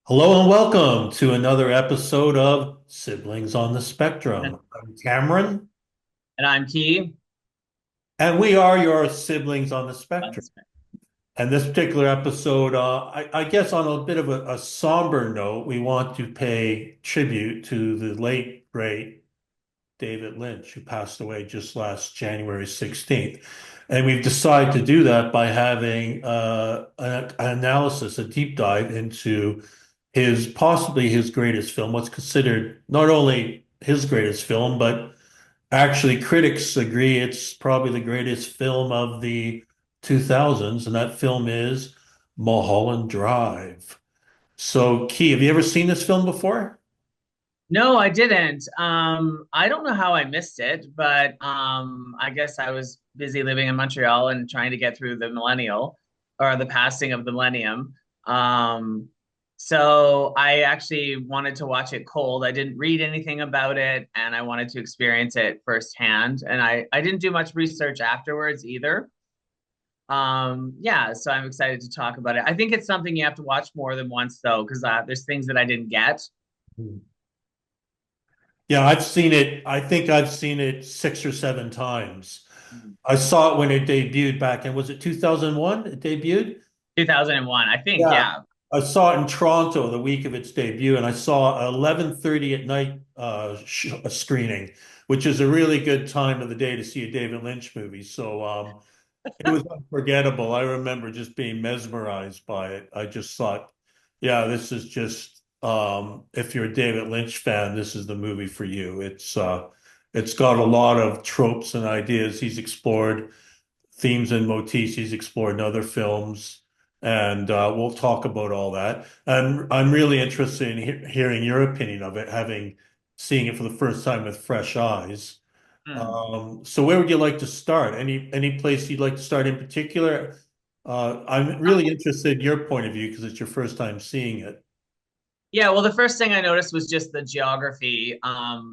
Hello and welcome to another episode of Siblings on the And Spectrum. I'm Cameron, I'm Key. and we are your siblings on the spectrum. And this particular episode, I guess on a bit of a somber note, we want to pay tribute to the late, great David Lynch, who passed away just last January 16th. And we've decided to do that by having an analysis, a deep dive into possibly his greatest film, what's considered not only his greatest film, but actually critics agree it's probably the greatest film of the 2000s, and that film is Mulholland Drive. So, Key, have you ever seen this film before? No, I didn't. I don't know how I missed it, but I guess I was busy living in Montreal and trying to get through the millennial or the passing of the millennium. Um, so I actually wanted to watch it cold. I didn't read anything about it, and I wanted to experience it firsthand. And I didn't do much research afterwards either. Yeah, so I'm excited to talk about it. I think it's something you have to watch more than once though, because there's things that I didn't get. Yeah, I've seen it. I think I've seen it six or seven times. I saw it when it debuted back in, was it 2001? It debuted? 2001, I think, Yeah. yeah. I saw it in Toronto the week of its debut, and I saw 11:30 at night a screening, which is a really good time of the day to see a David Lynch movie. So it was unforgettable. I remember just being mesmerized by it. I just thought, yeah, this is just if you're a David Lynch fan, this is the movie for you. It's got a lot of tropes and ideas he's explored, themes and motifs he's explored in other films, and we'll talk about all that. And I'm really interested in hearing your opinion of it, having seeing it for the first time with fresh eyes. Hmm. So where would you like to start? Any place you'd like to start in particular? I'm really interested in your point of view because it's your first time seeing it. Yeah, well, the first thing I noticed was just the geography,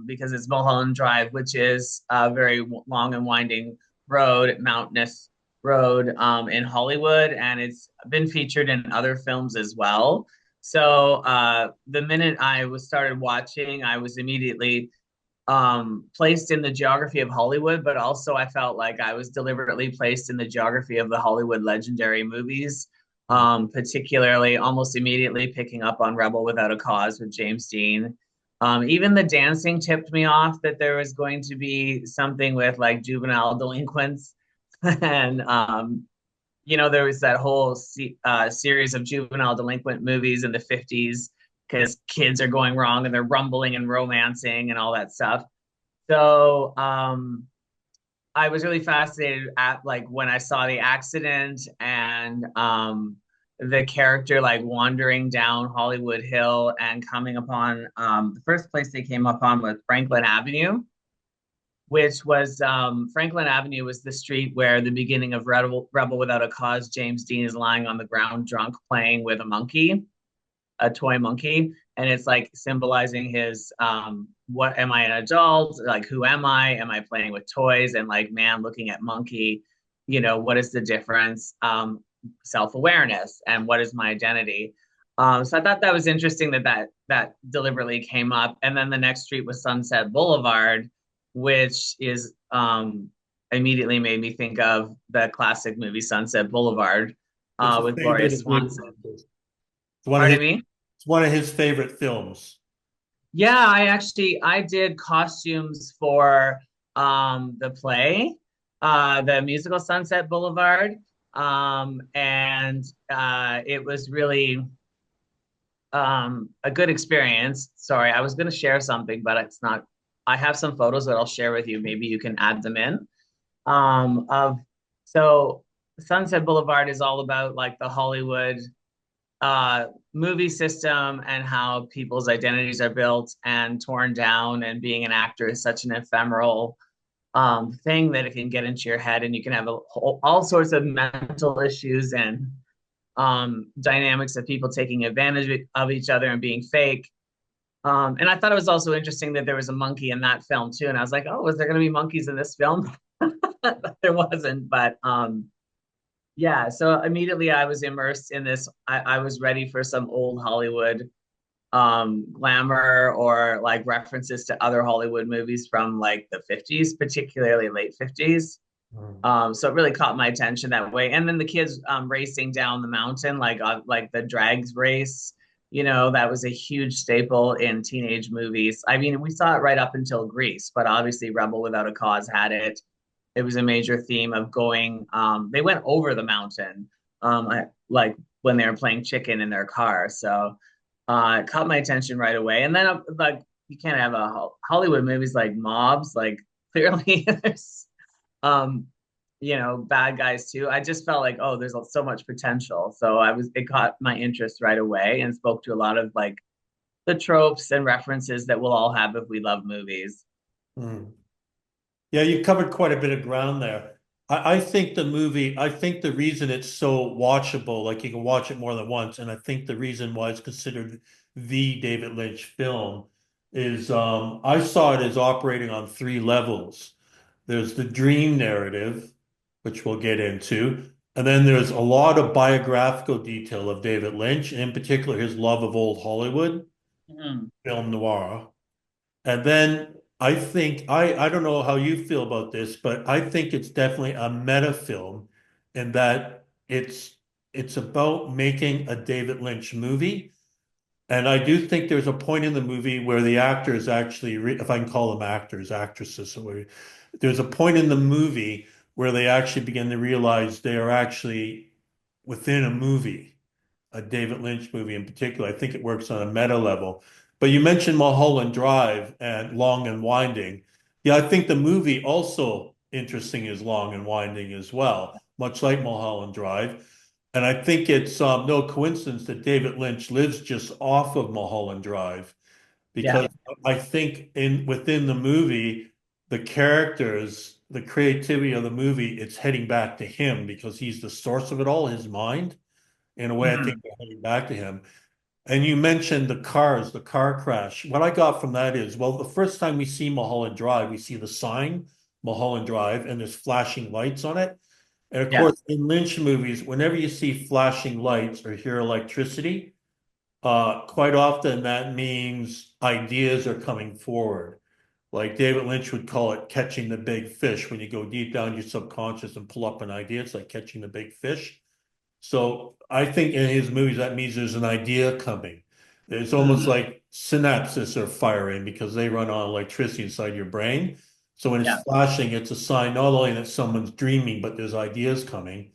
because it's Mulholland Drive, which is a very long and winding road, mountainous road, in Hollywood, and it's been featured in other films as well. So the minute I was started watching, I was immediately placed in the geography of Hollywood, but also I felt like I was deliberately placed in the geography of the Hollywood legendary movies, particularly almost immediately picking up on Rebel Without a Cause with James Dean. Even the dancing tipped me off that there was going to be something with like juvenile delinquents. And, there was that whole series of juvenile delinquent movies in the 50s because kids are going wrong and they're rumbling and romancing and all that stuff. So I was really fascinated at like when I saw the accident and the character like wandering down Hollywood Hill and coming upon the first place they came upon was Franklin Avenue, which was Franklin Avenue was the street where the beginning of Rebel Without a Cause, James Dean is lying on the ground drunk playing with a monkey, a toy monkey, and it's like symbolizing his what am I an adult, like who am I playing with toys, and like man looking at monkey, what is the difference, self-awareness, and what is my identity. So I thought that was interesting that deliberately came up. And then the next street was Sunset Boulevard, which is immediately made me think of the classic movie Sunset Boulevard, It's a with Gloria favorite of his. Swanson. It's one of his. Pardon me? It's one of his favorite films. Yeah, I did costumes for the play, the musical Sunset Boulevard. And it was really a good experience. Sorry, I was going to share something, but it's not. I have some photos that I'll share with you. Maybe you can add them in. Of so Sunset Boulevard is all about like the Hollywood movie system and how people's identities are built and torn down, and being an actor is such an ephemeral thing that it can get into your head, and you can have all sorts of mental issues and dynamics of people taking advantage of each other and being fake. And I thought it was also interesting that there was a monkey in that film too, and I was like, oh, was there going to be monkeys in this film? There wasn't, but yeah, so immediately I was immersed in this. I was ready for some old Hollywood, glamour or like references to other Hollywood movies from like the 50s, particularly late 50s. Mm. So it really caught my attention that way. And then the kids racing down the mountain, like the drags race, that was a huge staple in teenage movies. I mean, we saw it right up until Grease, but obviously Rebel Without a Cause had it. It was a major theme of going. They went over the mountain, like when they were playing chicken in their car. So it caught my attention right away. And then like you can't have a Hollywood movies like mobs. Like clearly there's um bad guys too. I just felt like, oh, there's so much potential. So it caught my interest right away and spoke to a lot of like the tropes and references that we'll all have if we love movies. Mm. Yeah, you covered quite a bit of ground there. I think I think the reason it's so watchable, like you can watch it more than once, and I think the reason why it's considered the David Lynch film is I saw it as operating on three levels. There's the dream narrative, which we'll get into, and then there's a lot of biographical detail of David Lynch, and in particular his love of old Hollywood, Mhm. film noir. And then I don't know how you feel about this, but I think it's definitely a meta film in that it's about making a David Lynch movie. And I do think there's a point in the movie where the actors actually, if I can call them actors, actresses, there's a point in the movie where they actually begin to realize they are actually within a movie, a David Lynch movie in particular. I think it works on a meta level. But you mentioned Mulholland Drive and Long and Winding. Yeah, I think the movie also interesting is Long and Winding as well, much like Mulholland Drive. And I think it's no coincidence that David Lynch lives just off of Mulholland Drive Yeah. because I think in within the movie, the characters, the creativity of the movie, it's heading back to him because he's the source of it all, his mind. In a way, I think Mhm. they're heading back to him. And you mentioned the cars, the car crash. What I got from that is, well, the first time we see Mulholland Drive, we see the sign, Mulholland Drive, and there's flashing lights on it. And of Yeah. course, in Lynch movies, whenever you see flashing lights or hear electricity, quite often that means ideas are coming forward. Like David Lynch would call it catching the big fish. When you go deep down your subconscious and pull up an idea, it's like catching the big fish. So I think in his movies, that means there's an idea coming. It's almost Mhm. like synapses are firing because they run on electricity inside your brain. So when it's Yeah. flashing, it's a sign not only that someone's dreaming, but there's ideas coming.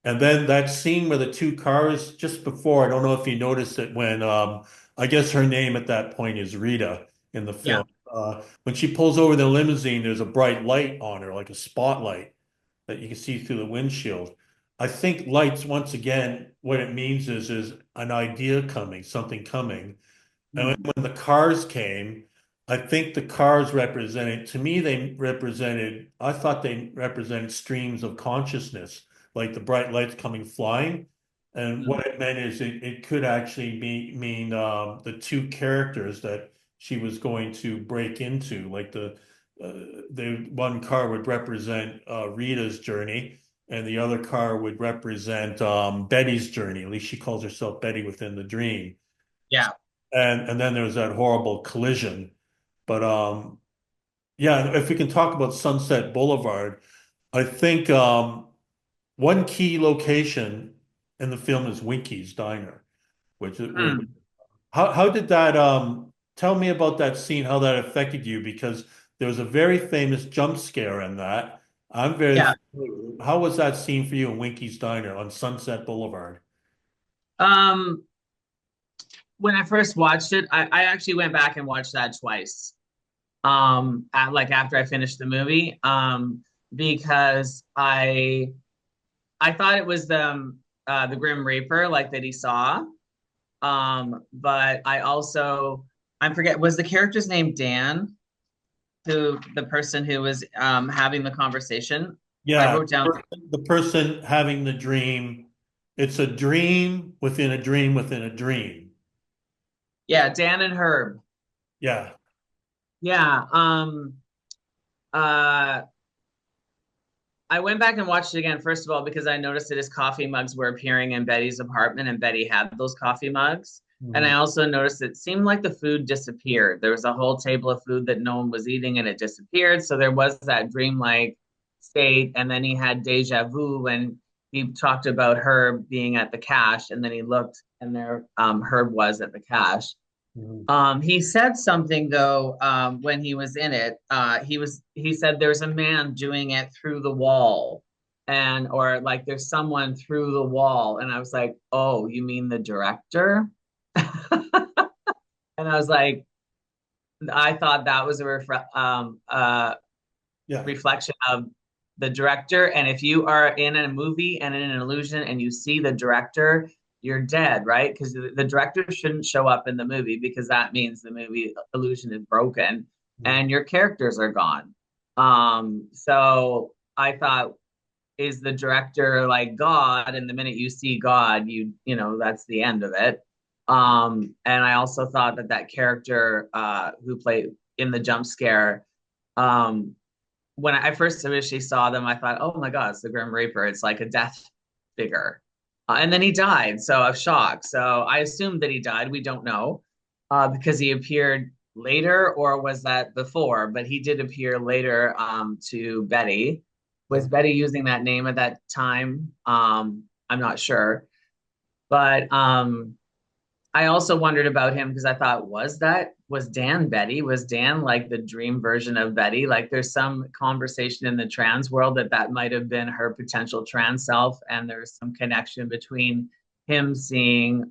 And then that scene where the two cars just before, I don't know if you noticed it when I guess her name at that point is Rita in the Yeah. film. When she pulls over the limousine, there's a bright light on her, like a spotlight that you can see through the windshield. I think lights, once again, what it means is an idea coming, something coming. And Mhm. when the cars came, I think the cars represented, to me, I thought they represented streams of consciousness, like the bright lights coming flying. And Mhm. what it meant is it could actually mean the two characters that she was going to break into, like the one car would represent Rita's journey, and the other car would represent Betty's journey. At least she calls herself Betty within the dream. Yeah. And then there was that horrible collision. But yeah, if we can talk about Sunset Boulevard, I think one key location in the film is Winky's Diner, which Mhm. how did that tell me about that scene, how that affected you? Because there was a very famous jump scare in that. I'm very Yeah. How was that scene for you in Winky's Diner on Sunset Boulevard? Um, when I first watched it, I actually went back and watched that twice. Like after I finished the movie. Because I thought it was the Grim Reaper, like that he saw. But I forget, was the character's name Dan, who the person who was having the conversation? I Yeah, wrote down, the person having the dream, it's a dream within a dream within a dream. yeah, Dan and Herb. Yeah. Yeah. Uh I went back and watched it again, first of all, because I noticed that his coffee mugs were appearing in Betty's apartment and Betty had those coffee mugs. And I Mhm. also noticed it seemed like the food disappeared. There was a whole table of food that no one was eating and it disappeared. So there was that dreamlike state. And then he had deja vu when he talked about Herb being at the cache and then he looked and there Herb was at the cache. Mhm. He said something though when he was in it. He said there's a man doing it through the wall, and or like there's someone through the wall, and I was like, oh, you mean the director? And I was like, I thought that was a Yeah. reflection of the director. And if you are in a movie and in an illusion and you see the director, you're dead, right? Because the director shouldn't show up in the movie because that means the movie illusion is broken Mhm. and your characters are gone. So I thought, is the director like God? And the minute you see God, that's the end of it. And I also thought that that character who played in the jump scare, um, when I first initially saw them, I thought, oh my God, it's the Grim Reaper. It's like a death figure. And then he died. So I was shocked. So I assumed that he died. We don't know because he appeared later, or was that before? But he did appear later to Betty. Was Betty using that name at that time? I'm not sure. But I also wondered about him because I thought, was Dan Betty? Was Dan like the dream version of Betty? Like there's some conversation in the trans world that might have been her potential trans self, and there's some connection between him seeing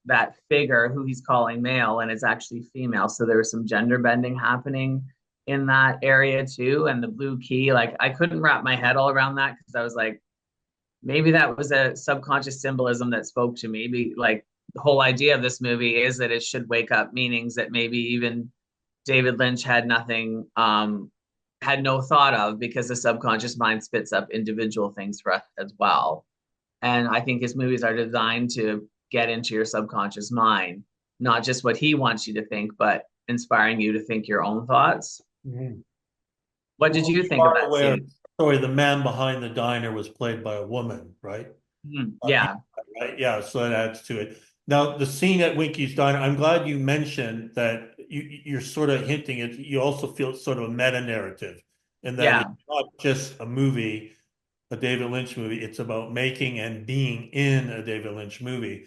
that figure who he's calling male and it's actually female. So there was some gender bending happening in that area too. And the blue key, like I couldn't wrap my head all around that because I was like, maybe that was a subconscious symbolism that spoke to me. Like the whole idea of this movie is that it should wake up meanings that maybe even David Lynch had no thought of because the subconscious mind spits up individual things for us as well. And I think his movies are designed to get into your subconscious mind, not just what he wants you to think, but inspiring you to think your own thoughts. Mhm. What did Well, you you think of are that aware, scene? sorry, the man behind the diner was played by a woman, right? Yeah, Yeah, right. Yeah, so that adds to it. Now, the scene at Winky's Diner, I'm glad you mentioned that you're sort of hinting at, you also feel sort of a meta narrative in that it's yeah, not just a movie, a David Lynch movie, it's about making and being in a David Lynch movie.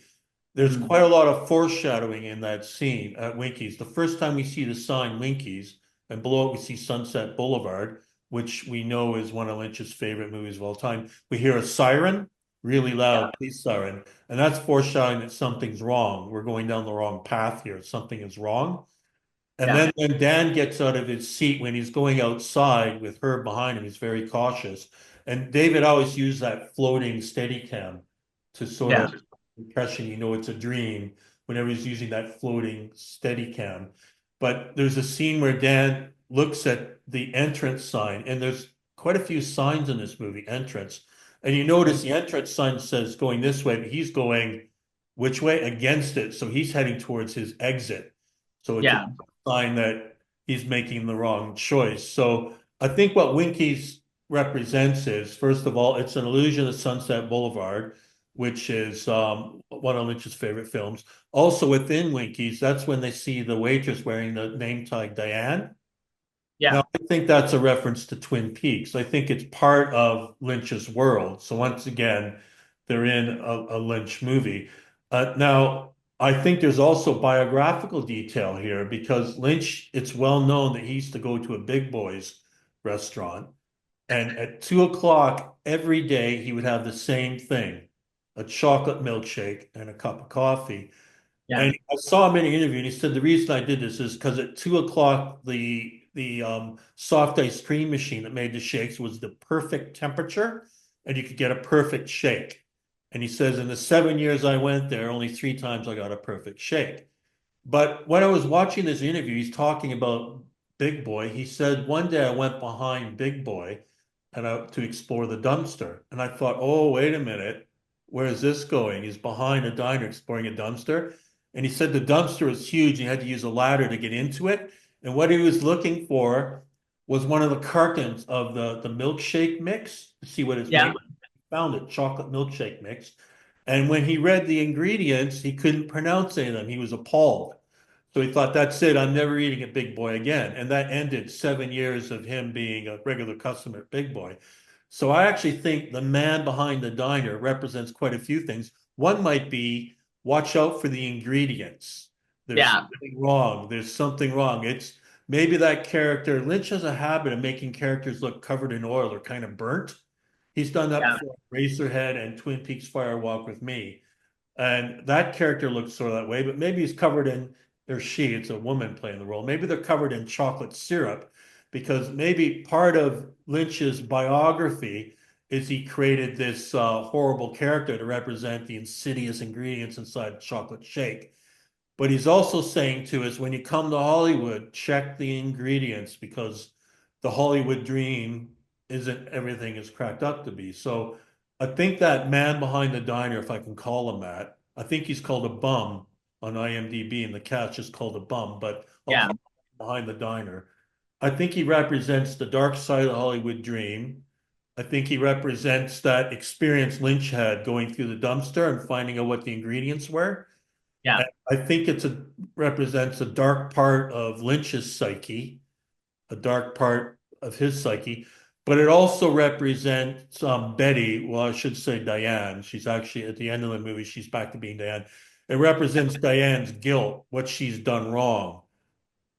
There's mm, quite a lot of foreshadowing in that scene at Winky's. The first time we see the sign Winky's, and below it we see Sunset Boulevard, which we know is one of Lynch's favorite movies of all time. We hear a siren, really yeah, loud police siren, and that's foreshadowing that something's wrong. We're going down the wrong path here. Something is wrong. And yeah, then when Dan gets out of his seat, when he's going outside with her behind him, he's very cautious. And David always used that floating steady cam to sort yeah, of impression, it's a dream whenever he's using that floating steady cam. But there's a scene where Dan looks at the entrance sign, and there's quite a few signs in this movie, entrance. And you notice the entrance sign says going this way, but he's going which way? Against it. So he's heading towards his exit. So it's a yeah, sign that he's making the wrong choice. So I think what Winky's represents is, first of all, it's an illusion of Sunset Boulevard, which is one of Lynch's favorite films. Also within Winky's, that's when they see the waitress wearing the name tag Diane. Now, yeah, I think that's a reference to Twin Peaks. I think it's part of Lynch's world. So once again, they're in a Lynch movie. Now, I think there's also biographical detail here because Lynch, it's well known that he used to go to a Big Boys restaurant, and at 2 o'clock every day he would have the same thing, a chocolate milkshake and a cup of coffee. yeah, And I saw him in an interview, and he said the reason I did this is because at 2 o'clock the soft ice cream machine that made the shakes was the perfect temperature, and you could get a perfect shake. And he says in the 7 years I went there, only 3 times I got a perfect shake. But when I was watching this interview, he's talking about Big Boy. He said one day I went behind Big Boy to explore the dumpster, and I thought, oh, wait a minute, where is this going? He's behind a diner exploring a dumpster. And he said the dumpster was huge. He had to use a ladder to get into it. And what he was looking for was one of the cartons of the milkshake mix to see what it's Yeah. made. Found it, chocolate milkshake mix. And when he read the ingredients, he couldn't pronounce any of them. He was appalled. So he thought, that's it. I'm never eating at Big Boy again. And that ended 7 years of him being a regular customer at Big Boy. So I actually think the man behind the diner represents quite a few things. One might be watch out for the ingredients. There's Yeah. something wrong. There's something wrong. It's maybe that character. Lynch has a habit of making characters look covered in oil or kind of burnt. He's done that Yeah. before, Racerhead and Twin Peaks Fire Walk with Me. And that character looks sort of that way, but maybe he's covered in, or she, it's a woman playing the role. Maybe they're covered in chocolate syrup because maybe part of Lynch's biography is he created this horrible character to represent the insidious ingredients inside chocolate shake. But he's also saying to us, when you come to Hollywood, check the ingredients because the Hollywood dream isn't everything it's cracked up to be. So I think that man behind the diner, if I can call him that, I think he's called a bum on IMDb and the cast just called a bum, but I'll Yeah. call him behind the diner. I think he represents the dark side of the Hollywood dream. I think he represents that experience Lynch had going through the dumpster and finding out what the ingredients were. Yeah. I think represents a dark part of Lynch's psyche, a dark part of his psyche, but it also represents Betty. Well, I should say Diane. She's actually at the end of the movie. She's back to being Diane. It represents Diane's guilt, what she's done wrong,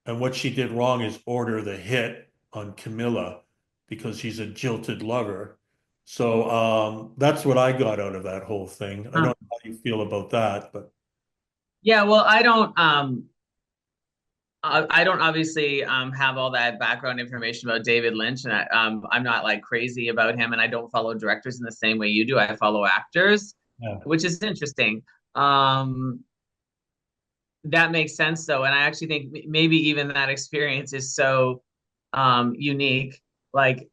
and what she did wrong is order the hit on Camilla because she's a jilted lover. So that's what I got out of that whole thing. I don't Huh. know how you feel about that, but. Yeah, well, I don't obviously have all that background information about David Lynch, and I'm not like crazy about him, and I don't follow directors in the same way you do. I follow actors, Yeah. which is interesting. Um, that makes sense though, and I actually think maybe even that experience is so unique. Like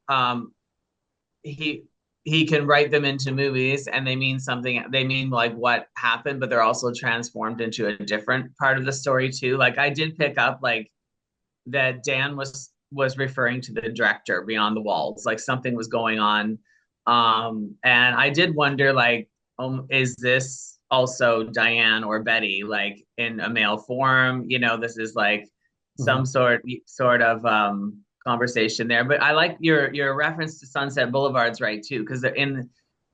he he can write them into movies, and they mean something. They mean like what happened, but they're also transformed into a different part of the story too. Like I did pick up like that Dan was referring to the director Beyond the Walls, like something was going on. And I did wonder, like, is this also Diane or Betty, like in a male form? You know, this is like Mhm. some sort of conversation there. But I like your reference to Sunset Boulevard's right too, because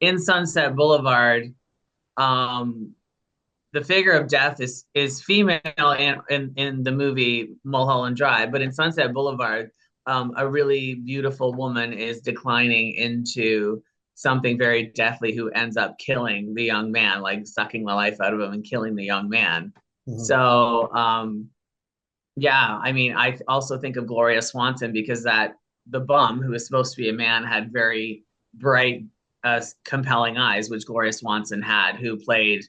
in Sunset Boulevard, um, the figure of death is female in the movie Mulholland Drive, but in Sunset Boulevard, a really beautiful woman is declining into something very deathly who ends up killing the young man, like sucking the life out of him and killing the young man. Mhm. So yeah, I mean, I also think of Gloria Swanson because that the bum who is supposed to be a man had very bright, compelling eyes, which Gloria Swanson had, who played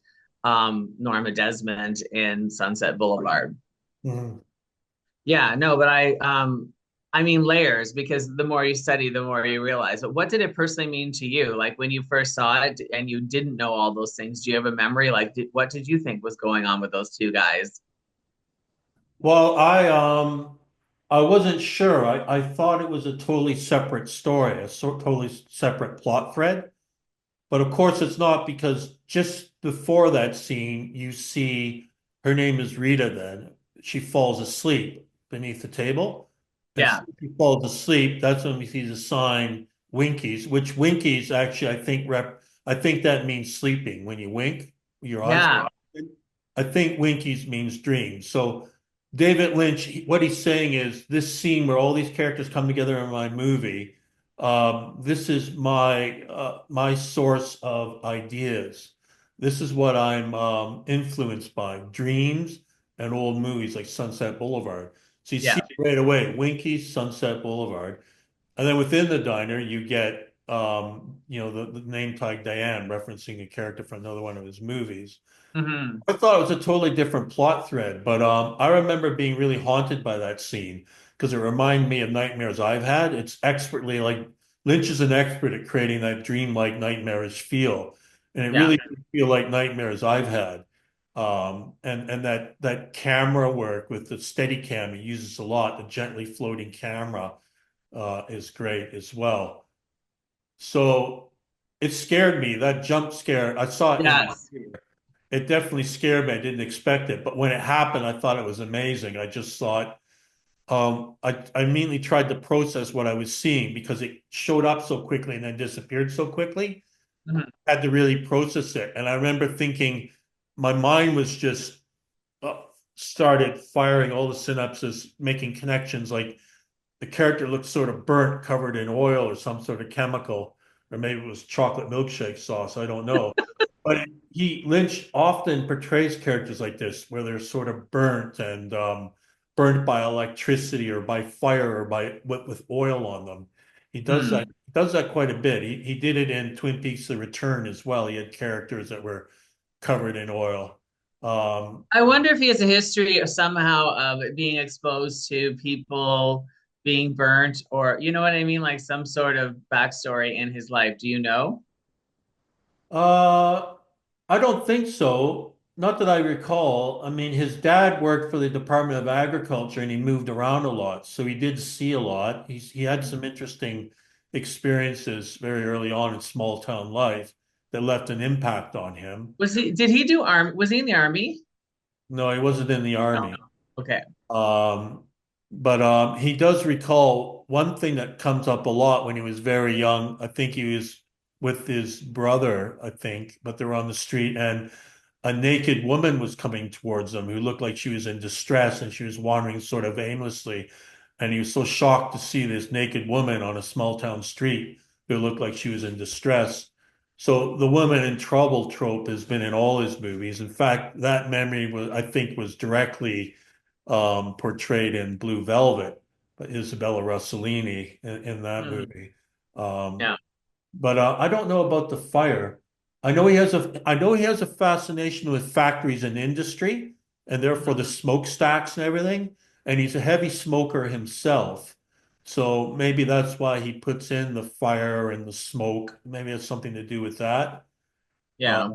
Norma Desmond in Sunset Boulevard. Mhm. Yeah, no, but I mean layers because the more you study, the more you realize. But what did it personally mean to you? Like when you first saw it and you didn't know all those things, do you have a memory? Like, what did you think was going on with those two guys? Well, I wasn't sure. I thought it was a totally separate story, totally separate plot thread. But of course it's not because just before that scene, you see her name is Rita then. She falls asleep beneath the table. And Yeah, so she falls asleep. That's when we see the sign Winkies, which Winkies actually I think that means sleeping. When you wink, your eyes yeah, are open. I think Winkies means dreams. So David Lynch, what he's saying is this scene where all these characters come together in my movie, this is my source of ideas. This is what I'm influenced by, dreams and old movies like Sunset Boulevard. So you see yeah. it right away, Winky's Sunset Boulevard. And then within the diner, you get the name tag Diane referencing a character from another one of his movies. Hmm. I thought it was a totally different plot thread, but I remember being really haunted by that scene because it reminded me of nightmares I've had. It's expertly like Lynch is an expert at creating that dreamlike nightmarish feel, and it Yeah. really did feel like nightmares I've had. And that camera work with the steady cam, he uses a lot, the gently floating camera. is great as well. So it scared me. That jump scare, I saw it in the Yes. theater. It definitely scared me. I didn't expect it, but when it happened, I thought it was amazing. I just thought, I immediately tried to process what I was seeing because it showed up so quickly and then disappeared so quickly. Mhm. Had to really process it. And I remember thinking my mind was just uh, started firing all the synapses, making connections. Like the character looked sort of burnt, covered in oil or some sort of chemical, or maybe it was chocolate milkshake sauce. I don't know. But Lynch often portrays characters like this, where they're sort of burnt and burnt by electricity or by fire or by with oil on them. He does that. Hmm. He does that quite a bit. He did it in Twin Peaks: The Return as well. He had characters that were covered in oil. Um, I wonder if he has a history of somehow of being exposed to people being burnt, or you know what I mean, like some sort of backstory in his life. Do you know? Uh, I don't think so. Not that I recall. I mean, his dad worked for the Department of Agriculture and he moved around a lot, so he did see a lot. He had some interesting experiences very early on in small town life that left an impact on him. Was he? Did he do army? Was he in the army? No, he wasn't in the No. army. Okay. Um, but he does recall one thing that comes up a lot when he was very young. I think he was with his brother, I think, but they were on the street and a naked woman was coming towards them who looked like she was in distress and she was wandering sort of aimlessly. And he was so shocked to see this naked woman on a small town street who looked like she was in distress. So the woman in trouble trope has been in all his movies. In fact, that memory was, I think, was directly portrayed in Blue Velvet by Isabella Rossellini in that Hmm. movie. Um, Yeah. but I don't know about the fire. I know he has a fascination with factories and industry, and therefore the Mhm. smokestacks and everything. And he's a heavy smoker himself. So maybe that's why he puts in the fire and the smoke. Maybe it's something to do with that. Uh, Yeah.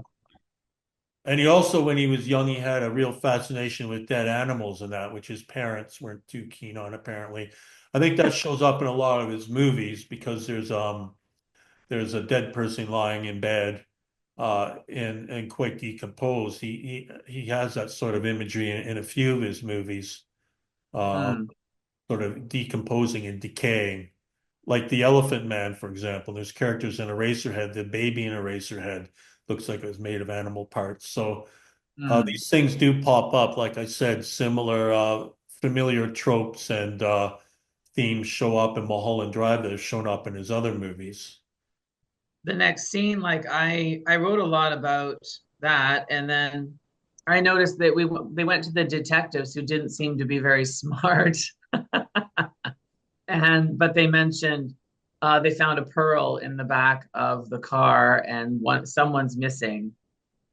and he also, when he was young, he had a real fascination with dead animals and that, which his parents weren't too keen on, apparently. I think that shows up in a lot of his movies because there's a dead person lying in bed and quite decomposed. He has that sort of imagery in a few of his movies, uh, Hmm. sort of decomposing and decaying. Like the Elephant Man, for example. There's characters in Eraserhead. The baby in Eraserhead looks like it was made of animal parts. So Hmm. these things do pop up. Like I said, similar familiar tropes and themes show up in Mulholland Drive that have shown up in his other movies. The next scene, like I wrote a lot about that, and then I noticed that they went to the detectives who didn't seem to be very smart, and but they mentioned they found a pearl in the back of the car, and someone's missing.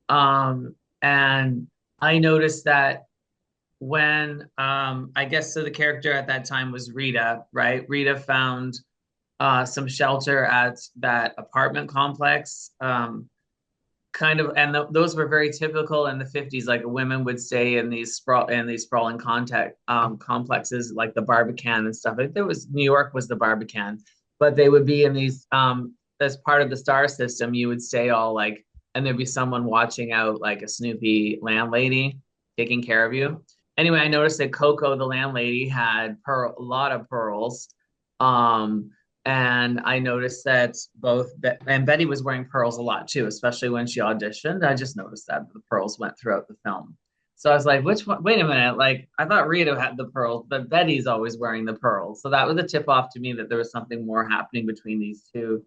And I noticed that when I guess so the character at that time was Rita, right? Rita found some shelter at that apartment complex. Kind of, and those were very typical in the 50s. Like women would stay in these sprawling contact complexes, like the Barbican and stuff. Like there was New York was the Barbican, but they would be in these as part of the star system. You would stay all like, and there'd be someone watching out, like a snoopy landlady taking care of you. Anyway, I noticed that Coco, the landlady, had a lot of pearls. Um, and I noticed that and Betty was wearing pearls a lot too, especially when she auditioned. I just noticed that the pearls went throughout the film. So I was like, which one? Wait a minute. Like, I thought Rita had the pearls, but Betty's always wearing the pearls. So that was a tip off to me that there was something more happening between these two.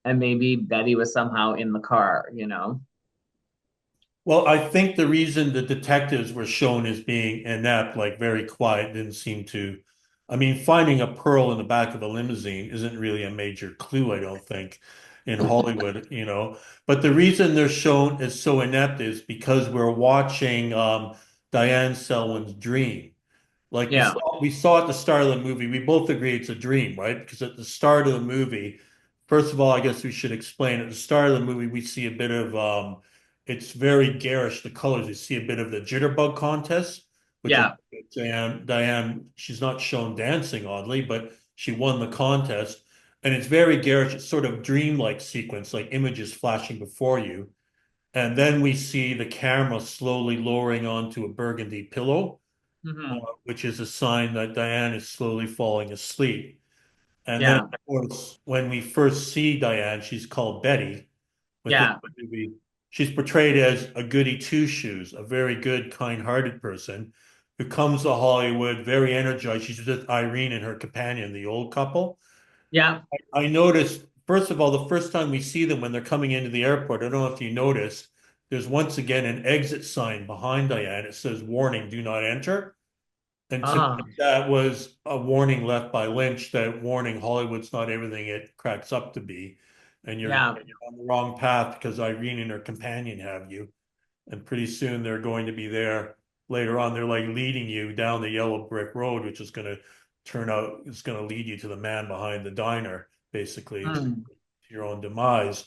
And maybe Betty was somehow in the car, you know? Well, I think the reason the detectives were shown as being inept, like very quiet, didn't seem to. I mean, finding a pearl in the back of a limousine isn't really a major clue, I don't think, in Hollywood, you know. But the reason they're shown as so inept is because we're watching Diane Selwyn's dream. Like Yeah. we saw at the start of the movie, we both agree it's a dream, right? Because at the start of the movie, first of all, I guess we should explain at the start of the movie, we see a bit of it's very garish, the colors. You see a bit of the jitterbug contest, which I Yeah. Diane, she's not shown dancing oddly, but She won the contest. And it's very garish, it's sort of dreamlike sequence, like images flashing before you. And then we see the camera slowly lowering onto a burgundy pillow, Hmm. which is a sign that Diane is slowly falling asleep. And then, Yeah. of course, when we first see Diane, she's called Betty. Within Yeah. the movie, she's portrayed as a goody two-shoes, a very good, kind-hearted person who comes to Hollywood very energized. She's with Irene and her companion, the old couple. Yeah. I noticed, first of all, the first time we see them when they're coming into the airport, I don't know if you noticed, there's once again an exit sign behind Diane. It says, "Warning, do not enter." And to Ah. me, that was a warning left by Lynch that warning Hollywood's not everything it cracks up to be. And Yeah. you're on the wrong path because Irene and her companion have you. And pretty soon they're going to be there later on. They're like leading you down the yellow brick road, which is going to turn out, it's going to lead you to the man behind the diner, basically, to Mm. your own demise.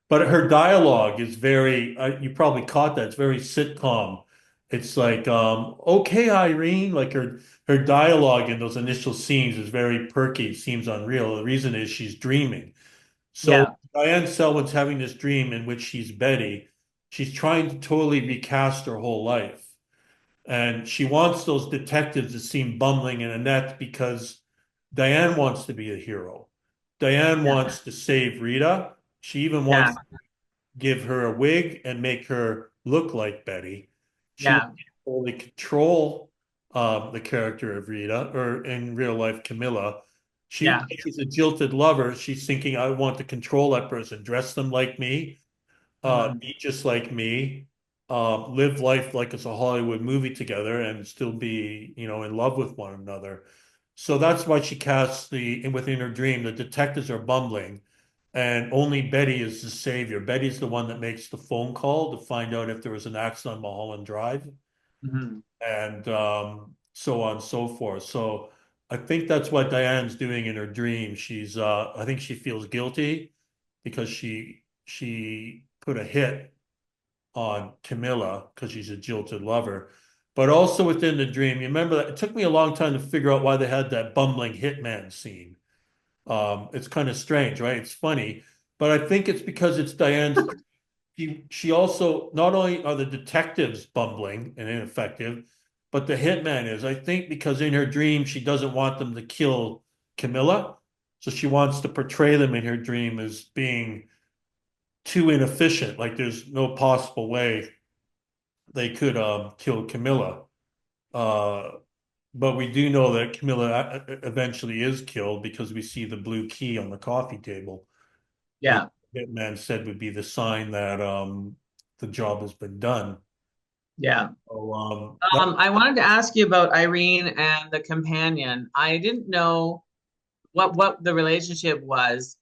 But her dialogue is very, you probably caught that. It's very sitcom. It's like, okay, Irene, like her dialogue in those initial scenes is very perky, seems unreal. The reason is she's dreaming. So Yeah. Diane Selwyn's having this dream in which she's Betty. She's trying to totally recast her whole life. And she wants those detectives to seem bumbling and inept because Diane wants to be a hero. Diane Yeah. wants to save Rita. She even Yeah. wants to give her a wig and make her look like Betty. She wants Yeah. to totally control the character of Rita, or in real life, Camilla. Yeah. She's a jilted lover. She's thinking, I want to control that person, dress them like me, Hmm. be just like me, live life like it's a Hollywood movie together and still be, in love with one another. So that's why she casts within her dream, the detectives are bumbling and only Betty is the savior. Betty's the one that makes the phone call to find out if there was an accident on Mulholland Drive Hmm. and so on and so forth. So I think that's what Diane's doing in her dream. I think she feels guilty because she put a hit on Camilla because she's a jilted lover. But also within the dream, you remember that it took me a long time to figure out why they had that bumbling hitman scene. It's kind of strange, right? It's funny, but I think it's because it's Diane's. She also not only are the detectives bumbling and ineffective, but the hitman is. I think because in her dream she doesn't want them to kill Camilla, so she wants to portray them in her dream as being too inefficient. Like there's no possible way they could kill Camilla. Uh, but we do know that Camilla eventually is killed because we see the blue key on the coffee table, which Yeah. Hitman said would be the sign that the job has been done. Yeah. So, I wanted to ask you about Irene and the companion. I didn't know what the relationship was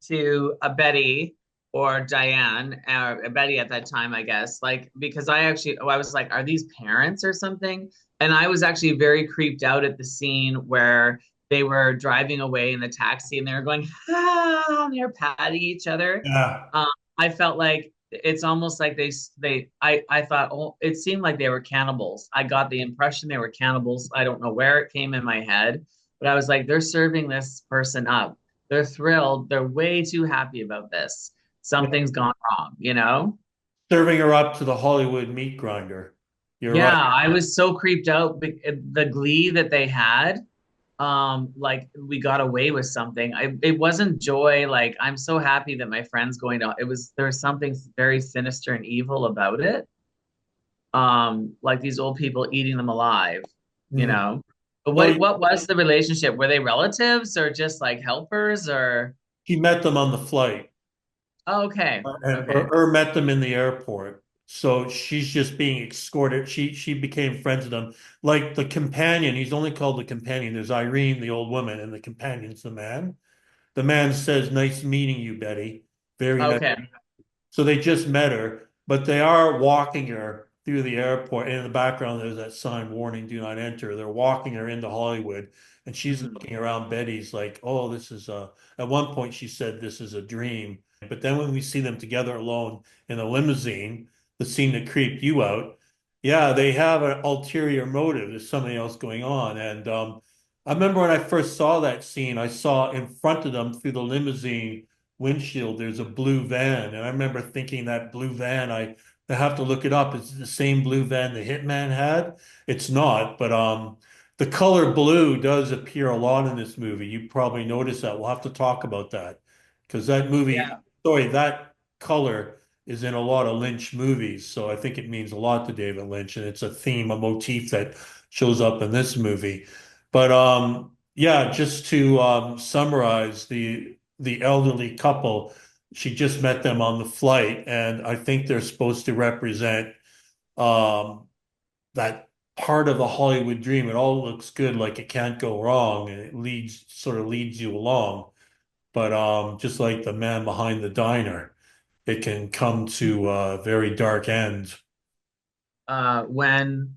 to a Betty or Diane, or Betty at that time, I guess. Like, because I was like, are these parents or something? And I was actually very creeped out at the scene where they were driving away in the taxi and they were going, ah, and they're patting each other. yeah, Um, I felt like it's almost like I thought, oh, it seemed like they were cannibals. I got the impression they were cannibals. I don't know where it came in my head, but I was like, they're serving this person up. They're thrilled. They're way too happy about this. yeah. Something's gone wrong, you know? Serving her up to the Hollywood meat grinder. You're right. Yeah, I was so creeped out. The glee that they had, like we got away with something. It wasn't joy. Like I'm so happy that my friend's going to. It was there was something very sinister and evil about it. Like these old people eating them alive, you Mhm. know. But Well, what was the relationship? Were they relatives or just like helpers or? he met them on the flight. Oh, okay, And okay, or met them in the airport. So she's just being escorted. She became friends with them. Like the companion, he's only called the companion. There's Irene, the old woman, and the companion's the man. The man says, "Nice meeting you, Betty. Very nice." okay. So they just met her, but they are walking her through the airport. And in the background, there's that sign warning, do not enter. They're walking her into Hollywood. And she's Mhm. looking around. Betty's like, oh, this is at one point she said this is a dream. But then when we see them together alone in a limousine, the scene that creeped you out, yeah, they have an ulterior motive. There's something else going on. And I remember when I first saw that scene, I saw in front of them through the limousine windshield, there's a blue van. And I remember thinking that blue van, I have to look it up. It's the same blue van the hitman had. It's not, but the color blue does appear a lot in this movie. You probably noticed that. We'll have to talk about that because that movie, Yeah. sorry, that color is in a lot of Lynch movies. So I think it means a lot to David Lynch, and it's a theme, a motif that shows up in this movie. But yeah, just to summarize, the elderly couple, she just met them on the flight, and I think they're supposed to represent um, that part of the Hollywood dream. It all looks good, like it can't go wrong, and it sort of leads you along. But just like the man behind the diner, it can come to a very dark end. When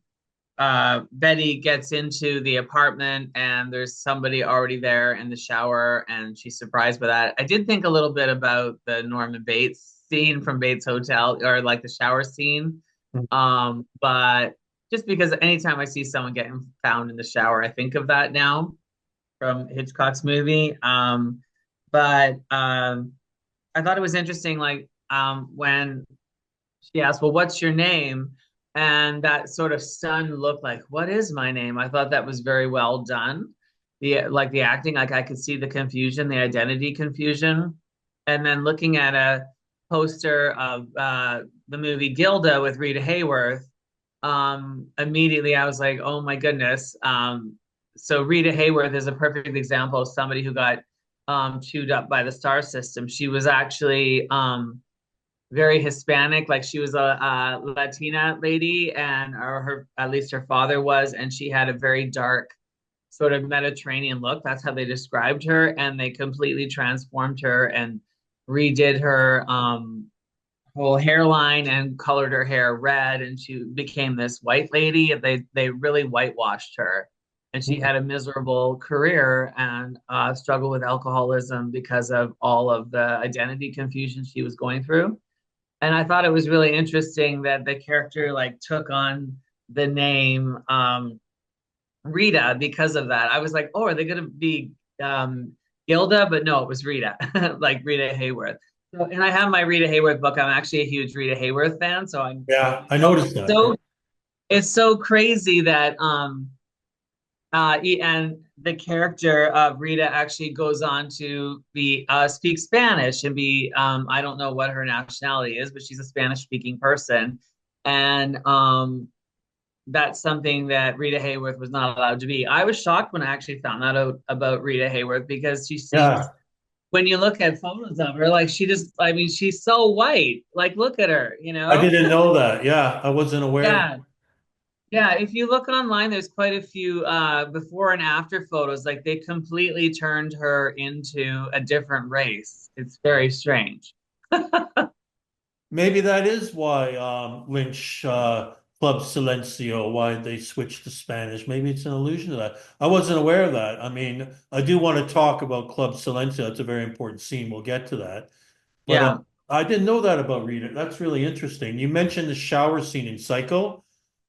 Betty gets into the apartment and there's somebody already there in the shower and she's surprised by that. I did think a little bit about the Norman Bates scene from Bates Hotel, or like the shower scene. But just because anytime I see someone getting found in the shower, I think of that now from Hitchcock's movie. But I thought it was interesting, like when she asked, "Well, what's your name?" And that sort of stunned look, like, "What is my name?" I thought that was very well done. The acting, like I could see the confusion, the identity confusion. And then looking at a poster of the movie Gilda with Rita Hayworth, immediately I was like, "Oh my goodness!" So Rita Hayworth is a perfect example of somebody who got chewed up by the star system. She was actually very Hispanic, like she was a Latina lady, and or her at least her father was, and she had a very dark sort of Mediterranean look. That's how they described her, and they completely transformed her and redid her whole hairline and colored her hair red, and she became this white lady. They really whitewashed her, and she had a miserable career and struggled with alcoholism because of all of the identity confusion she was going through. And I thought it was really interesting that the character like took on the name Rita because of that. I was like, oh, are they going to be Gilda? But no, it was Rita, like Rita Hayworth. So, and I have my Rita Hayworth book. I'm actually a huge Rita Hayworth fan, so I'm Yeah, I noticed that. so it's so crazy that and the character of Rita actually goes on to be speak Spanish and be I don't know what her nationality is, but she's a Spanish speaking person, and that's something that Rita Hayworth was not allowed to be. I was shocked when I actually found out about Rita Hayworth because she seems, Yeah, when you look at photos of her, like she just, I mean, she's so white. Like, look at her, you I know? didn't know that. Yeah, I wasn't aware of. Yeah. Yeah, if you look online, there's quite a few before and after photos. Like they completely turned her into a different race. It's very strange. Maybe that is why Lynch Club Silencio, why they switched to Spanish. Maybe it's an allusion to that. I wasn't aware of that. I mean, I do want to talk about Club Silencio. It's a very important scene. We'll get to that. But Yeah, I didn't know that about Rita. That's really interesting. You mentioned the shower scene in Psycho.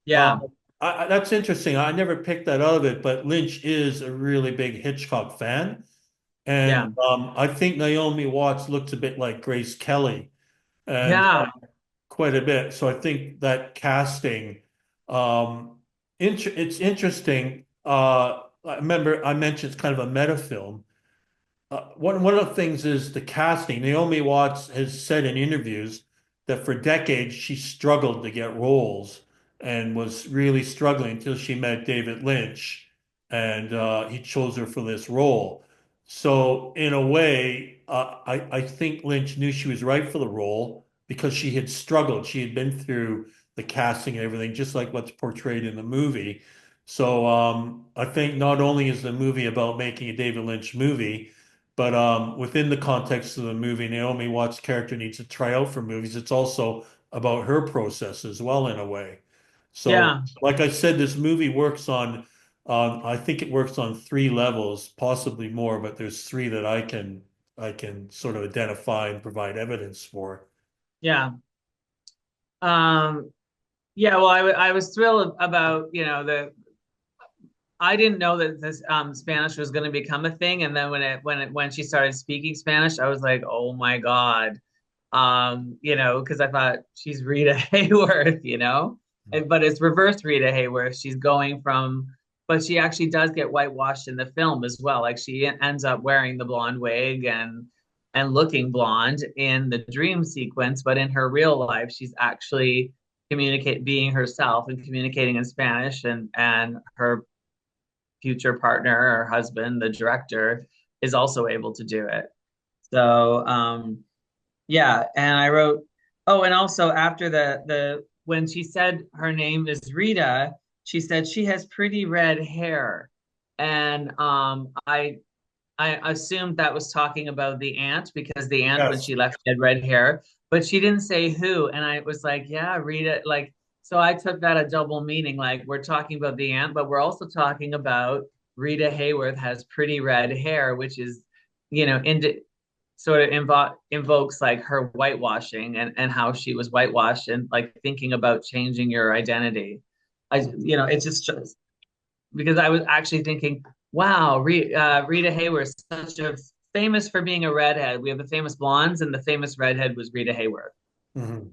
yeah, That's interesting. I never picked that out of it, but Lynch is a really big Hitchcock fan. yeah, And I think Naomi Watts looks a bit like Grace Kelly. And yeah, quite a bit. So I think that casting, it's interesting. I remember I mentioned it's kind of a meta film. One of the things is the casting. Naomi Watts has said in interviews that for decades she struggled to get roles and was really struggling until she met David Lynch, and he chose her for this role. So in a way, I think Lynch knew she was right for the role because she had struggled. She had been through the casting and everything, just like what's portrayed in the movie. So I think not only is the movie about making a David Lynch movie, but within the context of the movie, Naomi Watts' character needs to try out for movies. It's also about her process as well, in a way. So, yeah, like I said, this movie works I think it works on three levels, possibly more, but there's three that I can sort of identify and provide evidence for. yeah. Um, yeah, well, I was thrilled about, you know, the I didn't know that this Spanish was going to become a thing, and then when she started speaking Spanish, I was like, oh my God, because I thought she's Rita Hayworth, but it's reverse Rita Hayworth. She's going from, but she actually does get whitewashed in the film as well. Like she ends up wearing the blonde wig and looking blonde in the dream sequence, but in her real life, she's actually being herself and communicating in Spanish, and her future partner or husband, the director, is also able to do it. So yeah, and I wrote, oh, and also after the when she said her name is Rita, she said she has pretty red hair. And I assumed that was talking about the aunt because the aunt, when Yes. she left, she had red hair, but she didn't say who. And I was like, yeah, Rita, like, so I took that a double meaning. Like, we're talking about the aunt, but we're also talking about Rita Hayworth has pretty red hair, which is, sort of invokes like her whitewashing and how she was whitewashed and like thinking about changing your identity. It's just because I was actually thinking, wow, Rita Hayworth, such a famous for being a redhead. We have the famous blondes, and the famous redhead was Rita Hayworth. Mhm.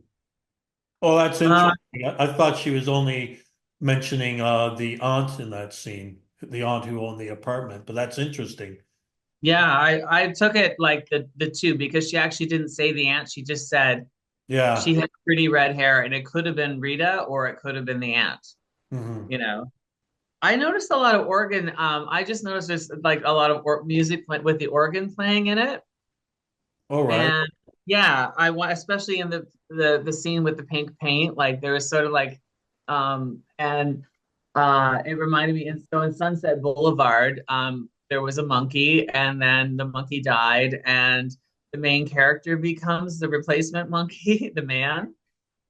Oh, that's Uh, interesting. I thought she was only mentioning the aunt in that scene, the aunt who owned the apartment, but that's interesting. yeah, I took it like the two because she actually didn't say the aunt. She just said she Yeah. had pretty red hair, and it could have been Rita or it could have been the aunt. Hmm. You know, I noticed a lot of organ. I just noticed there's like a lot of music with the organ playing in it. All right. And yeah, I want, especially in the scene with the pink paint, like there was sort of like and it reminded me, and so in Sunset Boulevard, there was a monkey, and then the monkey died, and the main character becomes the replacement monkey, the man,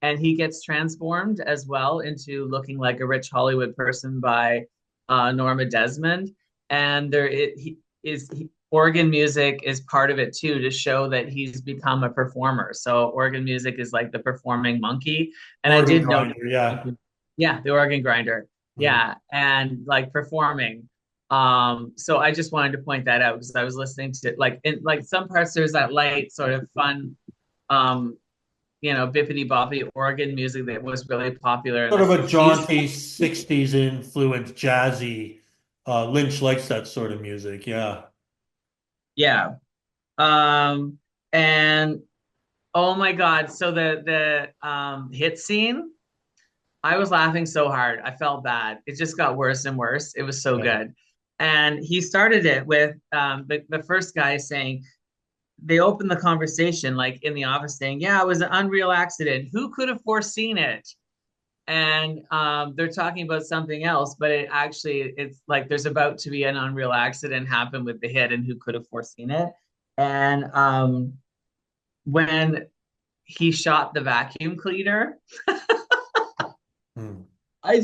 and he gets transformed as well into looking like a rich Hollywood person by Norma Desmond. And he is organ music is part of it too to show that he's become a performer. So organ music is like the performing monkey. And I Organ did notice, grinder. Yeah. yeah, the organ grinder, Mhm. yeah, and like performing. So I just wanted to point that out because I was listening to like in like some parts there's that light sort of fun um bippity boppy organ music that was really popular in Sort the of a 60s. jaunty 60s influenced jazzy. Lynch likes that sort of music. Yeah. Yeah. Um, and oh my God. So the hit scene, I was laughing so hard. I felt bad. It just got worse and worse. It was so Yeah. good. And he started it with the first guy saying, they opened the conversation like in the office saying, yeah, it was an unreal accident. Who could have foreseen it? And they're talking about something else, but it's like there's about to be an unreal accident happen with the hit, and who could have foreseen it? And when he shot the vacuum cleaner, Hmm. I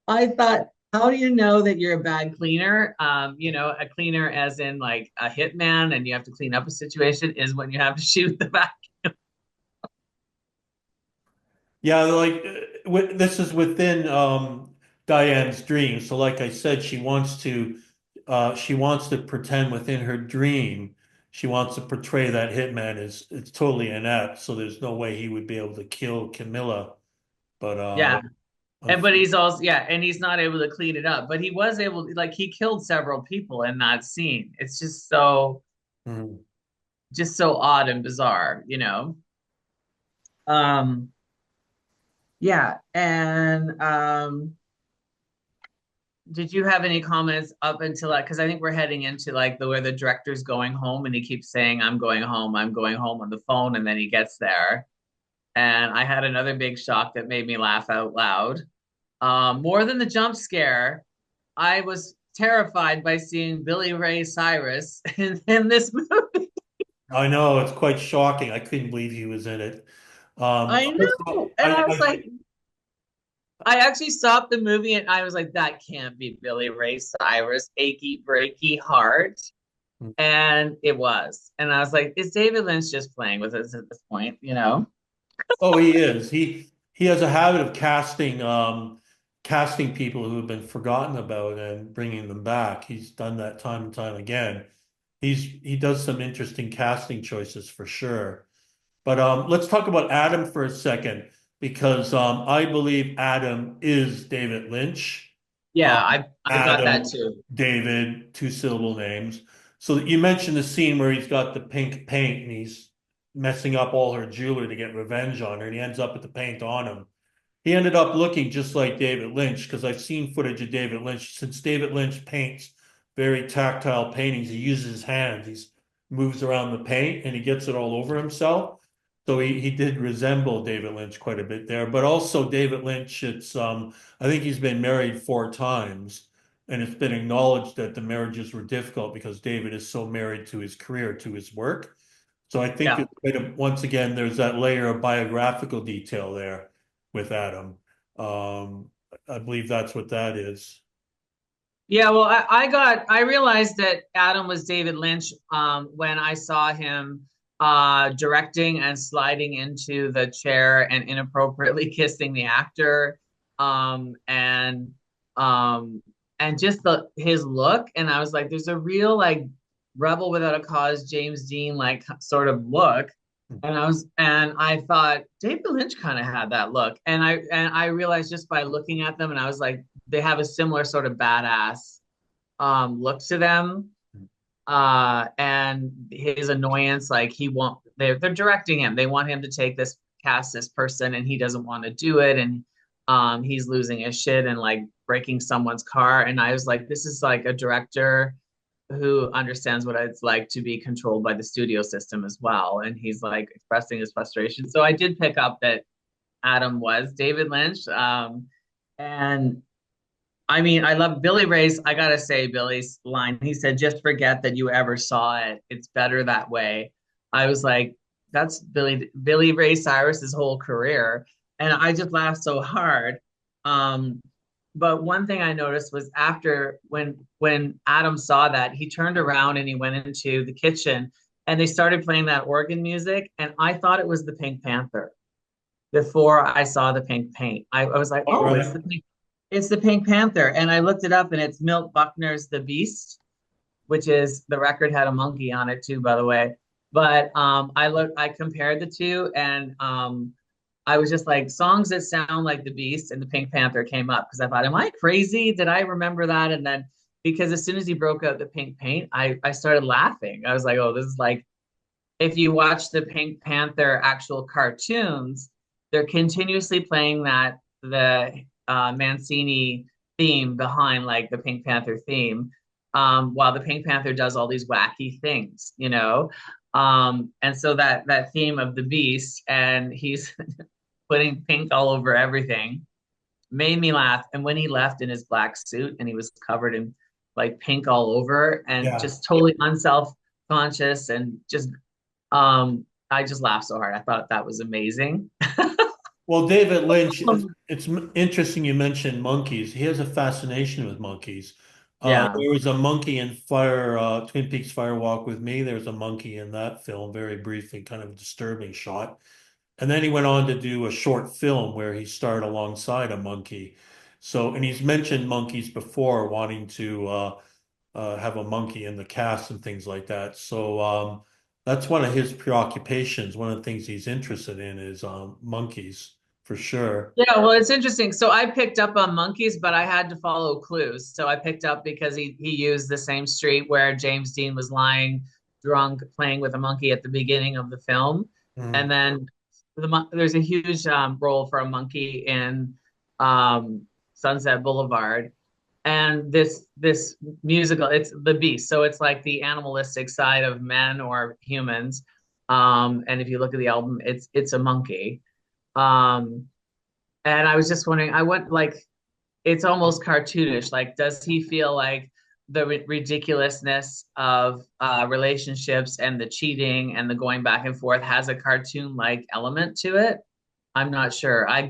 I thought, how do you know that you're a bad cleaner? A cleaner as in like a hitman, and you have to clean up a situation is when you have to shoot the vacuum. Yeah, like this is within Diane's dream. So, like I said, she wants to pretend within her dream. She wants to portray that hitman is it's totally inept. So there's no way he would be able to kill Camilla. But Yeah. But unfortunately, he's also, yeah, and he's not able to clean it up. But he was able to, like, he killed several people in that scene. It's just so odd and bizarre. Um, yeah. And did you have any comments up until that? Because I think we're heading into like the where the director's going home, and he keeps saying, I'm going home" on the phone, and then he gets there. And I had another big shock that made me laugh out loud. More than the jump scare, I was terrified by seeing Billy Ray Cyrus in this movie. I know it's quite shocking. I couldn't believe he was in it. I First of all, know. And I was like, I actually stopped the movie and I was like, that can't be Billy Ray Cyrus, achy, breaky heart. And it was. And I was like, is David Lynch just playing with us at this point? oh, he is. He has a habit of casting people who have been forgotten about and bringing them back. He's done that time and time again. He does some interesting casting choices for sure. But let's talk about Adam for a second because I believe Adam is David Lynch. Yeah, Um, I got that Adam, too. David, two syllable names. So you mentioned the scene where he's got the pink paint and he's messing up all her jewelry to get revenge on her, and he ends up with the paint on him. He ended up looking just like David Lynch because I've seen footage of David Lynch. Since David Lynch paints very tactile paintings, he uses his hands. He moves around the paint and he gets it all over himself. So he did resemble David Lynch quite a bit there. But also David Lynch, it's I think he's been married 4 times, and it's been acknowledged that the marriages were difficult because David is so married to his career, to his work. So I think Yeah. it's once again, there's that layer of biographical detail there with Adam. Um, I believe that's what that is. Yeah, well, I realized that Adam was David Lynch when I saw him directing and sliding into the chair and inappropriately kissing the actor, um, and um, and just his look, and I was like, there's a real like rebel without a cause, James Dean like sort of look, and I thought David Lynch kind of had that look, and I realized just by looking at them, and I was like, they have a similar sort of badass look to them. And his annoyance, like he won't, they're directing him. They want him to take this, cast this person, and he doesn't want to do it. And he's losing his shit and like breaking someone's car. And I was like, this is like a director who understands what it's like to be controlled by the studio system as well. And he's like expressing his frustration. So I did pick up that Adam was David Lynch. And I mean, I love Billy Ray's. I gotta say, Billy's line. He said, "Just forget that you ever saw it. It's better that way." I was like, "That's Billy Ray Cyrus's whole career," and I just laughed so hard. Um, but one thing I noticed was after when Adam saw that, he turned around and he went into the kitchen and they started playing that organ music, and I thought it was the Pink Panther before I saw the pink paint. I was like, All oh, right. it's the Pink Panther. And I looked it up and it's Milt Buckner's The Beast, which is the record had a monkey on it too, by the way. But I compared the two and I was just like songs that sound like The Beast and the Pink Panther came up because I thought, am I crazy? Did I remember that? And then because as soon as he broke out the pink paint, I started laughing. I was like, oh, this is like if you watch the Pink Panther actual cartoons, they're continuously playing the Mancini theme behind like the Pink Panther theme, while the Pink Panther does all these wacky things, you know. And so that theme of the beast and he's putting pink all over everything made me laugh. And when he left in his black suit and he was covered in like pink all over and Yeah. just totally unself conscious and just I just laughed so hard. I thought that was amazing. Well, David Lynch, it's interesting you mentioned monkeys. He has a fascination with monkeys. Yeah. There was a monkey in Twin Peaks Fire Walk with Me. There's a monkey in that film, very briefly, kind of a disturbing shot. And then he went on to do a short film where he starred alongside a monkey. So, and he's mentioned monkeys before, wanting to have a monkey in the cast and things like that. So, that's one of his preoccupations. One of the things he's interested in is monkeys for sure. Yeah, well, it's interesting. So I picked up on monkeys, but I had to follow clues. So I picked up because he used the same street where James Dean was lying drunk playing with a monkey at the beginning of the film. And Mhm. then there's a huge role for a monkey in Sunset Boulevard. And this musical, it's the beast. So it's like the animalistic side of men or humans. And if you look at the album, it's a monkey. Um, and I was just wondering, I went like it's almost cartoonish. Like, does he feel like the ridiculousness of relationships and the cheating and the going back and forth has a cartoon-like element to it? I'm not sure. I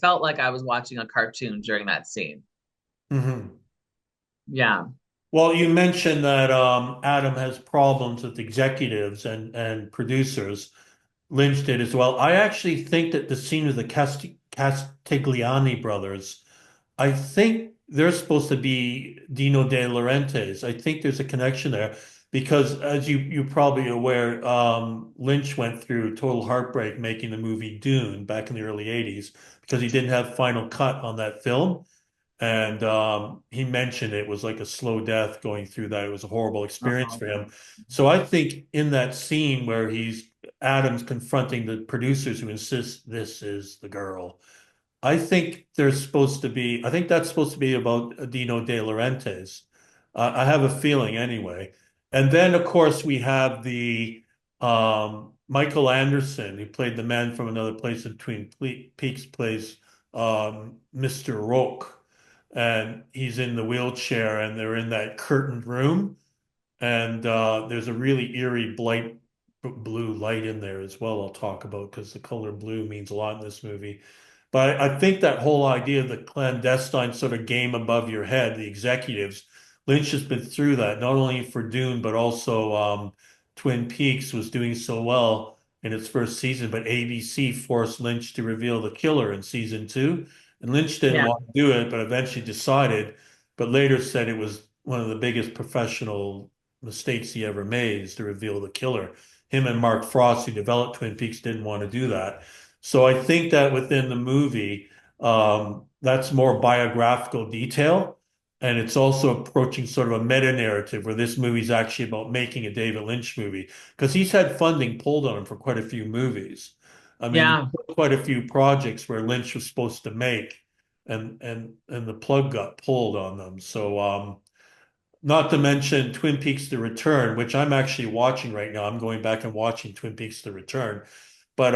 felt like I was watching a cartoon during that scene. Mhm. Yeah. Well, you mentioned that Adam has problems with executives and producers. Lynch did as well. I actually think that the scene of the Castigliani brothers I think they're supposed to be Dino De Laurentiis. I think there's a connection there because, as you're probably aware, Lynch went through total heartbreak making the movie Dune back in the early '80s because he didn't have final cut on that film. And he mentioned it was like a slow death going through that. It was a horrible experience Uh-huh. for him. So I think in that scene where he's Adam's confronting the producers who insist this is the girl, I think that's supposed to be about Dino De Laurentiis. I have a feeling anyway. And then, of course, we have the Michael Anderson, who played the man from another place in Twin Peaks, plays Mr. Roke. And he's in the wheelchair, and they're in that curtained room. And there's a really eerie blight blue light in there as well, I'll talk about because the color blue means a lot in this movie. But I think that whole idea of the clandestine sort of game above your head, the executives, Lynch has been through that, not only for Dune, but also Twin Peaks was doing so well in its first season, but ABC forced Lynch to reveal the killer in season two. And Lynch didn't Yeah. want to do it, but eventually decided, but later said it was one of the biggest professional mistakes he ever made is to reveal the killer. Him and Mark Frost, who developed Twin Peaks, didn't want to do that. So I think that within the movie, that's more biographical detail. And it's also approaching sort of a meta narrative where this movie is actually about making a David Lynch movie because he's had funding pulled on him for quite a few movies. I mean, Yeah. quite a few projects where Lynch was supposed to make and the plug got pulled on them. So not to mention Twin Peaks: The Return, which I'm actually watching right now. I'm going back and watching Twin Peaks: The Return. But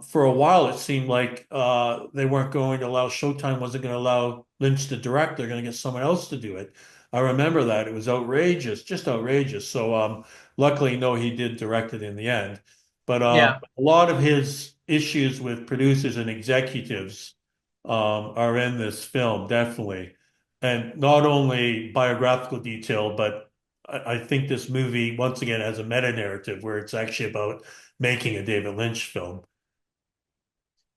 for a while, it seemed like they weren't going to allow Showtime wasn't going to allow Lynch to direct. They're going to get someone else to do it. I remember that. It was outrageous, just outrageous. So luckily, no, he did direct it in the end. But Yeah. a lot of his issues with producers and executives are in this film, definitely. And not only biographical detail, but I think this movie, once again, has a meta narrative where it's actually about making a David Lynch film.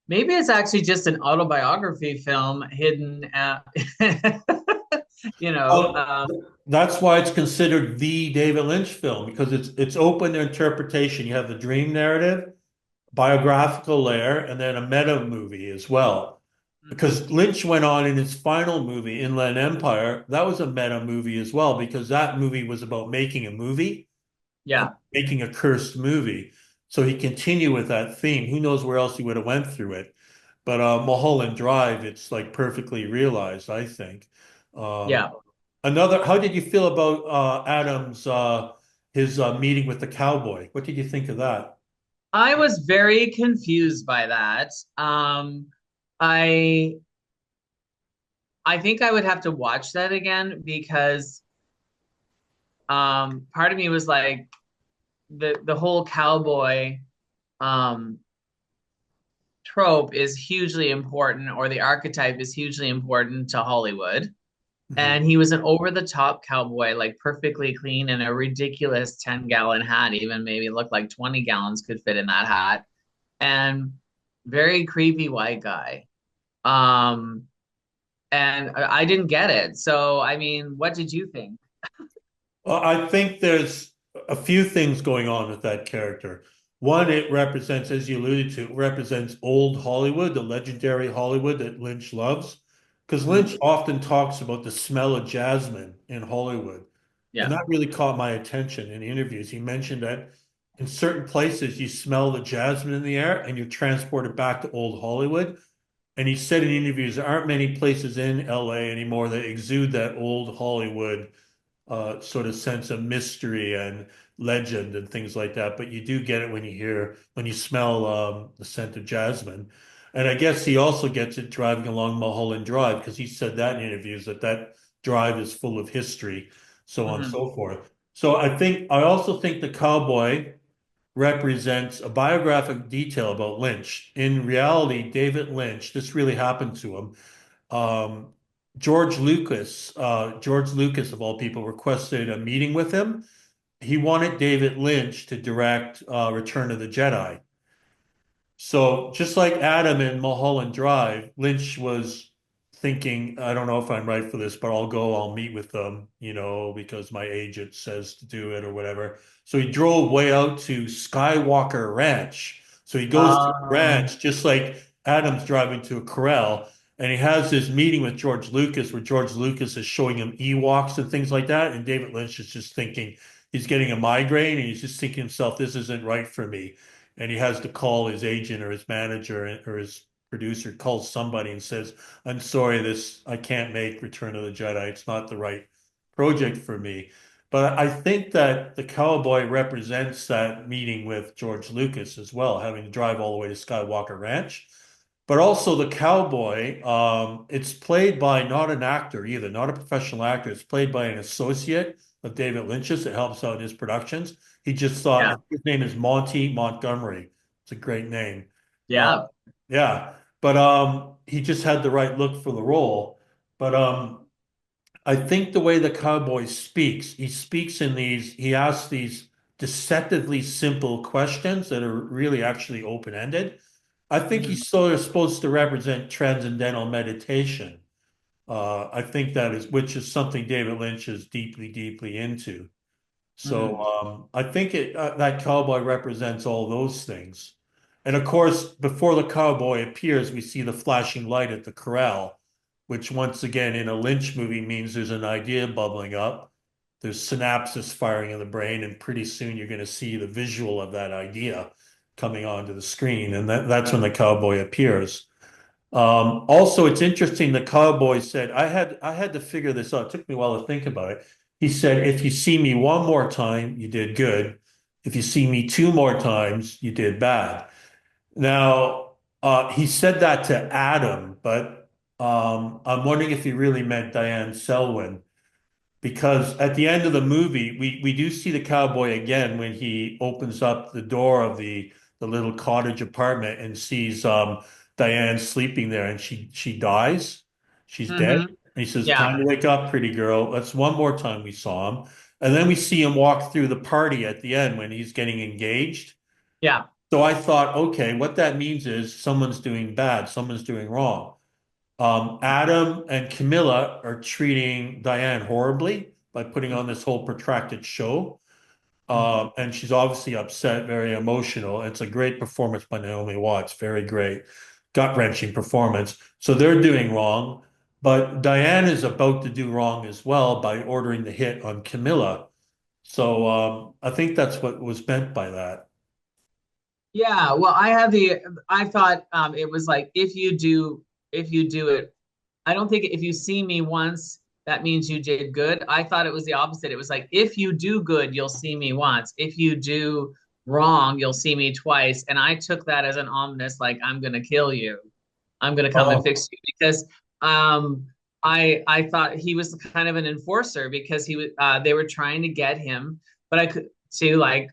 Maybe it's actually just an autobiography film hidden, you know. Well, that's why it's considered the David Lynch film because it's open to interpretation. You have the dream narrative, biographical layer, and then a meta movie as well. Mhm. Because Lynch went on in his final movie, Inland Empire, that was a meta movie as well, because that movie was about making a movie and Yeah. making a cursed movie. So he continued with that theme. Who knows where else he would have went through it. But Mulholland Drive, it's like perfectly realized, I think. Um, Yeah. how did you feel about Adams, his meeting with the cowboy? What did you think of that? I was very confused by that. I I think I would have to watch that again because part of me was like the whole cowboy um trope is hugely important, or the archetype is hugely important to Hollywood. Mhm. And he was an over-the-top cowboy, like perfectly clean in a ridiculous 10-gallon hat, even maybe looked like 20 gallons could fit in that hat. And very creepy white guy. Um, and I didn't get it. So, I mean, what did you think? Well, I think there's a few things going on with that character. One, it represents, as you alluded to, it represents old Hollywood, the legendary Hollywood that Lynch loves. Because Lynch Mhm. often talks about the smell of jasmine in Hollywood. And Yeah. that really caught my attention in interviews. He mentioned that in certain places you smell the jasmine in the air and you're transported back to old Hollywood. And he said in interviews, there aren't many places in LA anymore that exude that old Hollywood sort of sense of mystery and legend and things like that. But you do get it when you smell the scent of jasmine. And I guess he also gets it driving along Mulholland Drive because he said that in interviews that that drive is full of history, so on and Hmm. so forth. So I also think the cowboy represents a biographic detail about Lynch. In reality, David Lynch, this really happened to him. Um, George Lucas of all people, requested a meeting with him. He wanted David Lynch to direct Return of the Jedi. So just like Adam in Mulholland Drive, Lynch was thinking, I don't know if I'm right for this, but I'll meet with them, because my agent says to do it or whatever. So he drove way out to Skywalker Ranch. So he goes to the Um, ranch just like Adam's driving to a corral, and he has this meeting with George Lucas where George Lucas is showing him Ewoks and things like that. And David Lynch is just thinking he's getting a migraine and he's just thinking to himself, this isn't right for me. And he has to call his agent or his manager or his producer, calls somebody and says, I'm sorry, I can't make Return of the Jedi. It's not the right project for me. But I think that the cowboy represents that meeting with George Lucas as well, having to drive all the way to Skywalker Ranch. But also the cowboy, it's played by not an actor either, not a professional actor. It's played by an associate of David Lynch's that helps out in his productions. He just yeah, thought his name is Monty Montgomery. It's a great name. Uh, yeah. yeah, but he just had the right look for the role. But I think the way the cowboy speaks, he asks these deceptively simple questions that are really actually open-ended. I think Mhm, he's sort of supposed to represent transcendental meditation. I think which is something David Lynch is deeply, deeply into. So mhm, I think that cowboy represents all those things. And of course, before the cowboy appears, we see the flashing light at the corral, which once again in a Lynch movie means there's an idea bubbling up. There's synapses firing in the brain, and pretty soon you're going to see the visual of that idea coming onto the screen. And that's when the cowboy appears. Also, it's interesting. The cowboy said, I had to figure this out. It took me a while to think about it. He said, if you see me one more time, you did good. If you see me two more times, you did bad. Now, he said that to Adam, but I'm wondering if he really meant Diane Selwyn because at the end of the movie, we do see the cowboy again when he opens up the door of the little cottage apartment and sees Diane sleeping there, and she dies. She's dead. mhm. And he says, Yeah, "Time to wake up, pretty girl." That's one more time we saw him, and then we see him walk through the party at the end when he's getting engaged. yeah. So I thought, okay, what that means is someone's doing bad, someone's doing wrong. Adam and Camilla are treating Diane horribly by putting on this whole protracted show. Mhm. And she's obviously upset, very emotional. It's a great performance by Naomi Watts, very great, gut-wrenching performance. So they're doing wrong, but Diane is about to do wrong as well by ordering the hit on Camilla. So I think that's what was meant by that. Yeah, well, I thought it was like if you do it, I don't think if you see me once, that means you did good. I thought it was the opposite. It was like if you do good, you'll see me once. If you do wrong, you'll see me twice. And I took that as an ominous, like I'm gonna kill you. I'm gonna come and Oh, fix you because um I thought he was kind of an enforcer because he was they were trying to get him, but I could to like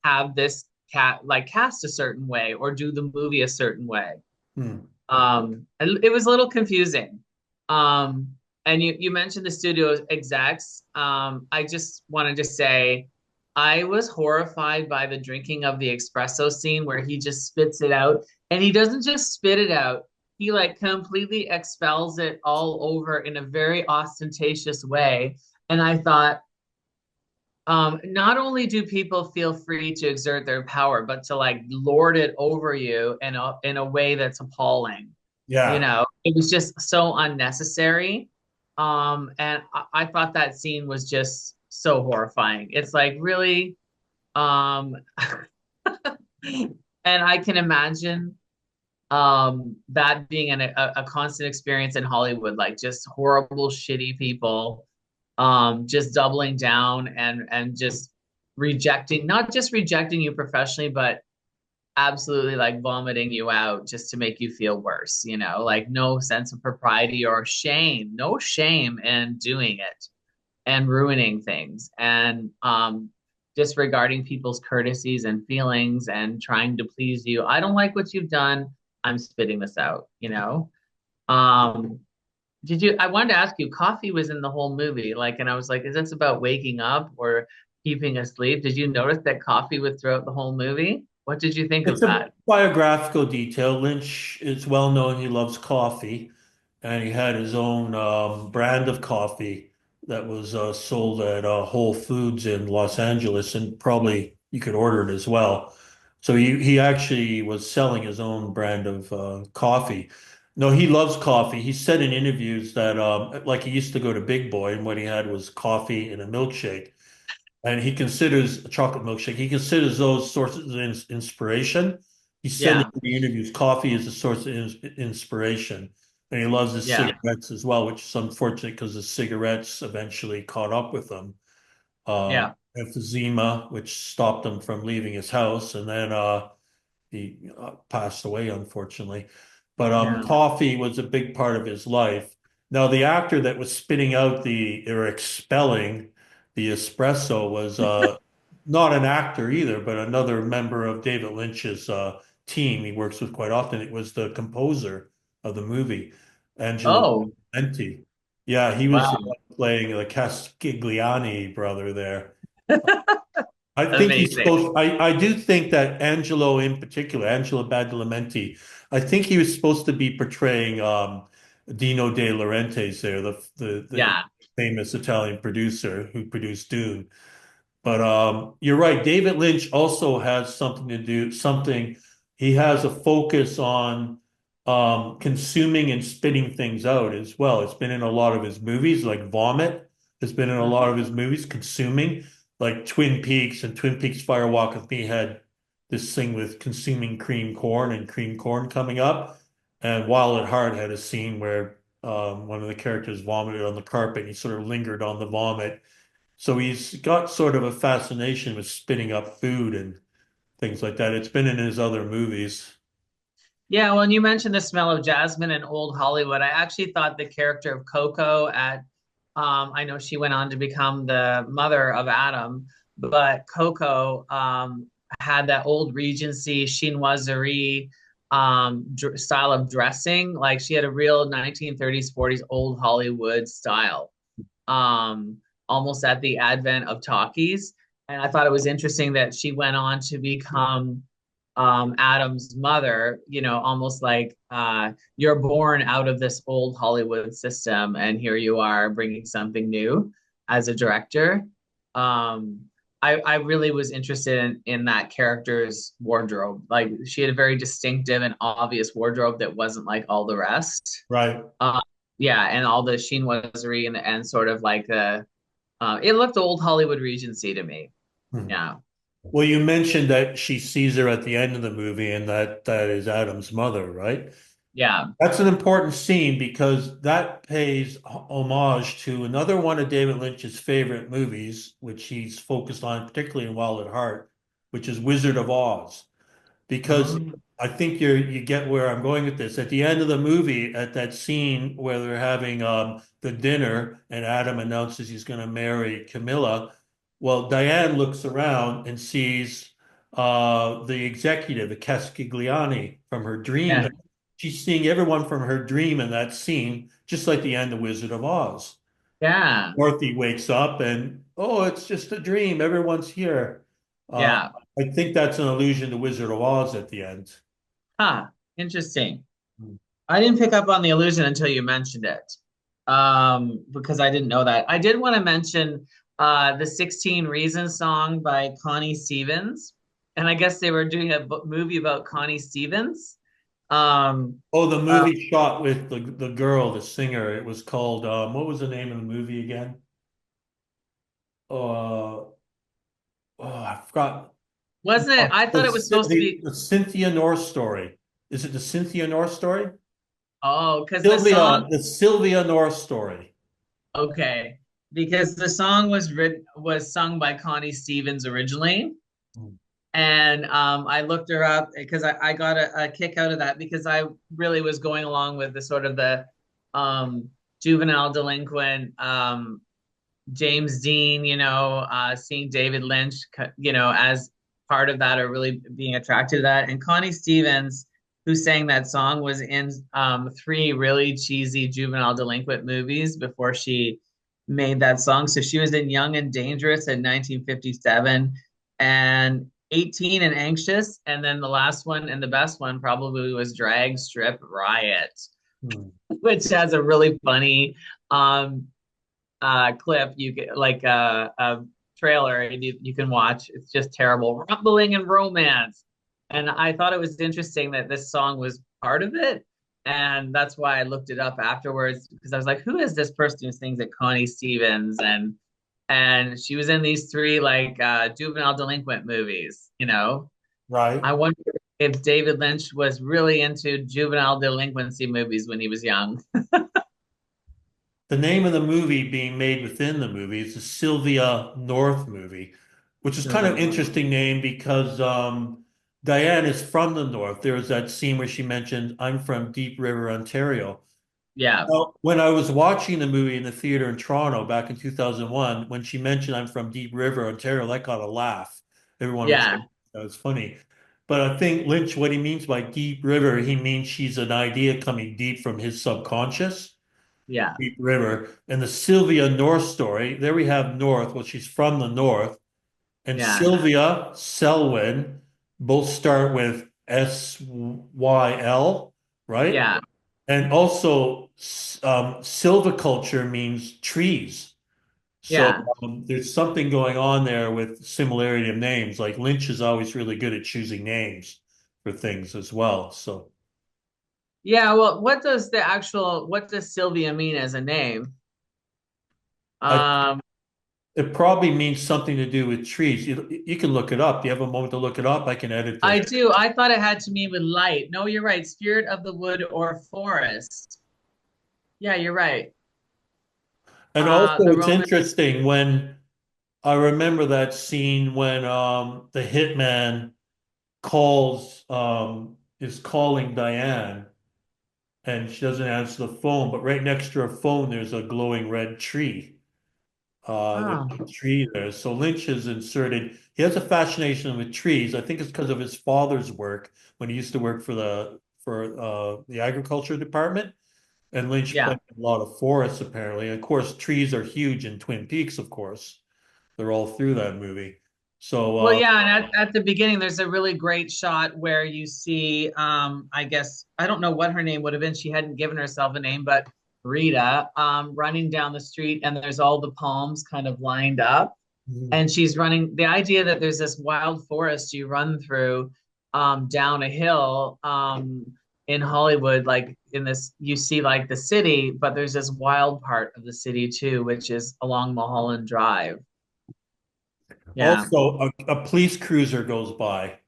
have this cat like cast a certain way or do the movie a certain way. hmm. And it was a little confusing. Um, and you mentioned the studio execs. I just wanted to say I was horrified by the drinking of the espresso scene where he just spits it out. And he doesn't just spit it out, he like completely expels it all over in a very ostentatious way. And I thought, not only do people feel free to exert their power, but to like lord it over you in a way that's appalling. You Yeah. know, it was just so unnecessary. And I thought that scene was just so horrifying. It's like really, um, and I can imagine that being a constant experience in Hollywood, like just horrible, shitty people just doubling down and just rejecting, not just rejecting you professionally, but absolutely like vomiting you out just to make you feel worse, you know, like no sense of propriety or shame, no shame in doing it and ruining things and disregarding people's courtesies and feelings and trying to please you. I don't like what you've done. I'm spitting this out, you know. Um, I wanted to ask you, coffee was in the whole movie, like, and I was like, is this about waking up or keeping asleep? Did you notice that coffee was throughout the whole movie? What did you think It's of a that? biographical detail. Lynch is well known. He loves coffee. and he had his own brand of coffee that was sold at Whole Foods in Los Angeles, and probably you could order it as well. So he actually was selling his own brand of coffee. No, he loves coffee. He said in interviews that like he used to go to Big Boy, and what he had was coffee and a milkshake. And he considers a chocolate milkshake. He considers those sources of inspiration. He said in Yeah. the interviews, coffee is a source of inspiration, and he loves his Yeah. cigarettes as well, which is unfortunate because the cigarettes eventually caught up with him. Yeah. Emphysema, which stopped him from leaving his house, and then he passed away, unfortunately. But Yeah. coffee was a big part of his life. Now, the actor that was spitting out the or expelling the espresso was not an actor either, but another member of David Lynch's team he works with quite often. It was the composer of the movie, Angelo Oh, Badalamenti. Yeah, he was the wow. one playing the Castigliani brother there. I think he's Amazing. supposed, I do think that Angelo in particular, Angelo Badalamenti, I think he was supposed to be portraying Dino De Laurentiis there, the Yeah. famous Italian producer who produced Dune. But you're right. David Lynch also has something to do, something, he has a focus on consuming and spitting things out as well. It's been in a lot of his movies, like Vomit has been in a lot of his movies, consuming, like Twin Peaks and Twin Peaks Fire Walk with Me had this thing with consuming cream corn and cream corn coming up. And Wild at Heart had a scene where one of the characters vomited on the carpet and he sort of lingered on the vomit, so he's got sort of a fascination with spitting up food and things like that. It's been in his other movies. Yeah, well, and you mentioned the smell of jasmine in Old Hollywood. I actually thought the character of Coco I know she went on to become the mother of Adam, but Coco had that old Regency chinoiserie style of dressing. Like she had a real 1930s, 40s old Hollywood style, almost at the advent of talkies. And I thought it was interesting that she went on to become Adam's mother, almost like you're born out of this old Hollywood system, and here you are bringing something new as a director. Um, I really was interested in that character's wardrobe. Like she had a very distinctive and obvious wardrobe that wasn't like all the rest. Right. Uh, yeah, and all the chinoiserie and sort of like it looked old Hollywood Regency to me. Hmm. Yeah, Well, you mentioned that she sees her at the end of the movie and that is Adam's mother, right? yeah. That's an important scene because that pays homage to another one of David Lynch's favorite movies, which he's focused on, particularly in Wild at Heart, which is Wizard of Oz. Because Mm, I think you get where I'm going with this. At the end of the movie, at that scene where they're having the dinner and Adam announces he's going to marry Camilla, well, Diane looks around and sees the executive, the Castigliani, from her dream. yeah. She's seeing everyone from her dream in that scene, just like the end of Wizard of Oz. Yeah, Dorothy wakes up and, oh, it's just a dream. Everyone's here. Uh, yeah. I think that's an allusion to Wizard of Oz at the end. Huh. Interesting. I didn't pick up on the illusion until you mentioned it. Because I didn't know that. I did want to mention the 16 Reasons song by Connie Stevens. And I guess they were doing a movie about Connie Stevens. Um, Oh, the uh, movie shot with the girl, the singer. It was called, what was the name of the movie again? Oh, I forgot. wasn't it? I thought it was supposed to be, The Cynthia North story. Is it the Cynthia North story? oh, because the song, The Sylvia North story. okay, because the song was sung by Connie Stevens originally. And I looked her up because I got a kick out of that because I really was going along with the sort of the um, juvenile delinquent James Dean, seeing David Lynch, as part of that or really being attracted to that. And Connie Stevens, who sang that song, was in three really cheesy juvenile delinquent movies before she made that song. So she was in Young and Dangerous in 1957 and 18 and Anxious. And then the last one and the best one probably was Drag Strip Riot. Hmm. which has a really funny um clip you get like a trailer and you can watch. It's just terrible. Rumbling and romance. And I thought it was interesting that this song was part of it. And that's why I looked it up afterwards because I was like, who is this person who sings at Connie Stevens? And she was in these three like juvenile delinquent movies, you know. Right. I wonder if David Lynch was really into juvenile delinquency movies when he was young. The name of the movie being made within the movie is the Sylvia North movie, which is kind of Sylvia. interesting name because Diane is from the North. There was that scene where she mentioned, I'm from Deep River, Ontario. Yeah, Well, when I was watching the movie in the theater in Toronto back in 2001, when she mentioned I'm from Deep River, Ontario, that got a laugh. Everyone was like, yeah, that was funny. But I think Lynch, what he means by deep river, he means she's an idea coming deep from his subconscious. yeah, Deep River. And the Sylvia North story, there we have North. Well, she's from the North. And yeah, Sylvia, Selwyn, both start with SYL, right? yeah, And also, silviculture means trees. So yeah. there's something going on there with similarity of names. Like Lynch is always really good at choosing names for things as well. So Yeah, well, what does Sylvia mean as a name? I Um, it probably means something to do with trees. You can look it up. Do you have a moment to look it up? I can edit I this. do. I thought it had to mean with light. No, you're right. Spirit of the wood or forest. Yeah, you're right. And also, The it's Roman. interesting when I remember that scene when the hitman is calling Diane and she doesn't answer the phone, but right next to her phone there's a glowing red tree. There's a Oh, tree there. So Lynch has inserted, he has a fascination with trees. I think it's because of his father's work when he used to work for the agriculture department. And Lynch yeah. played a lot of forests apparently. And of course, trees are huge in Twin Peaks, of course. They're all through that movie. So Well, yeah, and at the beginning, there's a really great shot where you see, I guess, I don't know what her name would have been. She hadn't given herself a name, but Rita, running down the street, and there's all the palms kind of lined up. Mhm. And she's running. The idea that there's this wild forest you run through down a hill in Hollywood, like in this, you see like the city, but there's this wild part of the city too, which is along Mulholland Drive. Yeah. Also, a police cruiser goes by.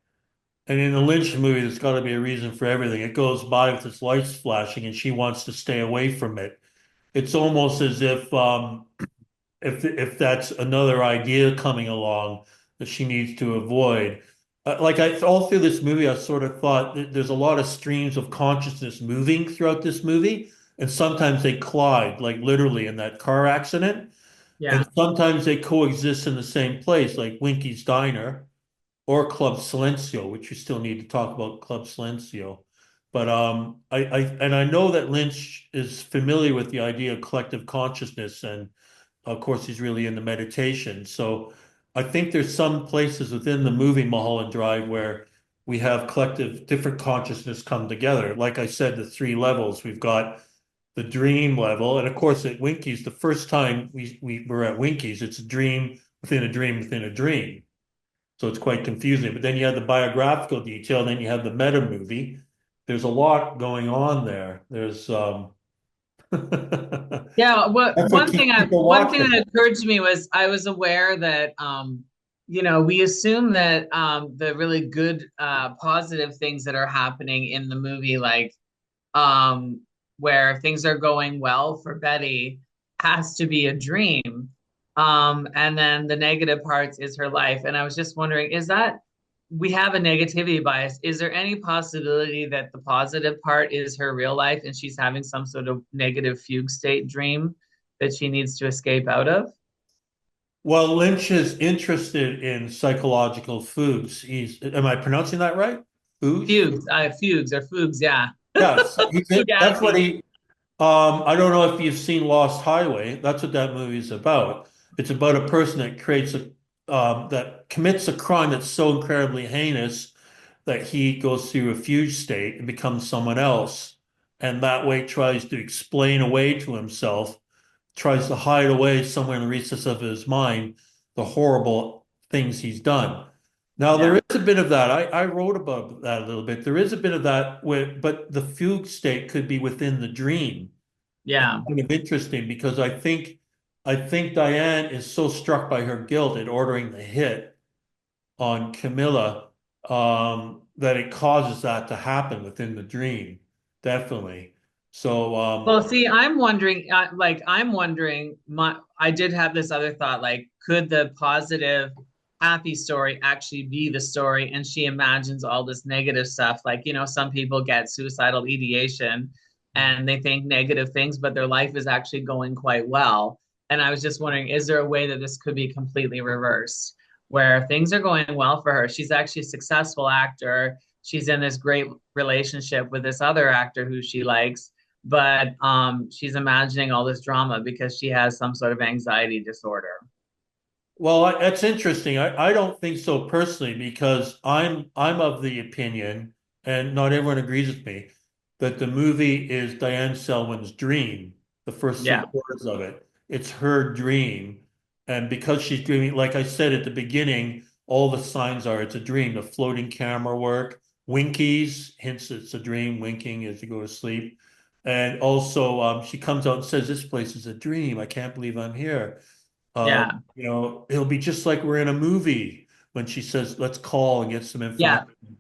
And in the Lynch movie, there's got to be a reason for everything. It goes by with its lights flashing, and she wants to stay away from it. It's almost as if that's another idea coming along that she needs to avoid. Like all through this movie, I sort of thought that there's a lot of streams of consciousness moving throughout this movie, and sometimes they collide, like literally in that car accident, and Yeah. sometimes they coexist in the same place, like Winky's Diner or Club Silencio, which you still need to talk about Club Silencio. But I know that Lynch is familiar with the idea of collective consciousness, and of course he's really into meditation. So I think there's some places within the movie Mulholland Drive where we have collective different consciousness come together. Like I said, the three levels. We've got the dream level, and of course at Winky's, the first time we were at Winky's, it's a dream within a dream within a dream. So it's quite confusing. But then you have the biographical detail, and then you have the meta movie. There's a lot going on there. There's Yeah, what that's what keeps people one thing watching. that occurred to me was I was aware that we assume that the really good positive things that are happening in the movie, like um where things are going well for Betty, has to be a dream. And then the negative parts is her life. And I was just wondering, is that we have a negativity bias? Is there any possibility that the positive part is her real life and she's having some sort of negative fugue state dream that she needs to escape out of? Well, Lynch is interested in psychological foods. Am I pronouncing that right? Foods? Fugues, yeah. Yes. That's what Fugazi. I don't know if you've seen Lost Highway. That's what that movie is about. It's about a person that that commits a crime that's so incredibly heinous that he goes through a fugue state and becomes someone else. and that way tries to explain away to himself, tries to hide away somewhere in the recess of his mind the horrible things he's done. Now, there Yeah. is a bit of that. I wrote about that a little bit. There is a bit of that, but the fugue state could be within the dream. And Yeah. it's kind of interesting because I think Diane is so struck by her guilt in ordering the hit on Camilla, that it causes that to happen within the dream. Definitely. So, Well, see, I'm wondering, I'm wondering, I did have this other thought, like, could the positive, happy story actually be the story? And she imagines all this negative stuff. Like, some people get suicidal ideation and they think negative things, but their life is actually going quite well. And I was just wondering, is there a way that this could be completely reversed, where things are going well for her? She's actually a successful actor. She's in this great relationship with this other actor who she likes, but she's imagining all this drama because she has some sort of anxiety disorder. well, that's interesting. I don't think so personally because I'm of the opinion, and not everyone agrees with me, that the movie is Diane Selwyn's dream, the first three Yeah, quarters of it. It's her dream. And because she's dreaming, like I said at the beginning, all the signs are it's a dream. The floating camera work, winkies, hints it's a dream, winking as you go to sleep. And also, she comes out and says, "This place is a dream. I can't believe I'm here." yeah, It'll be just like we're in a movie when she says, "Let's call and get some yeah, information."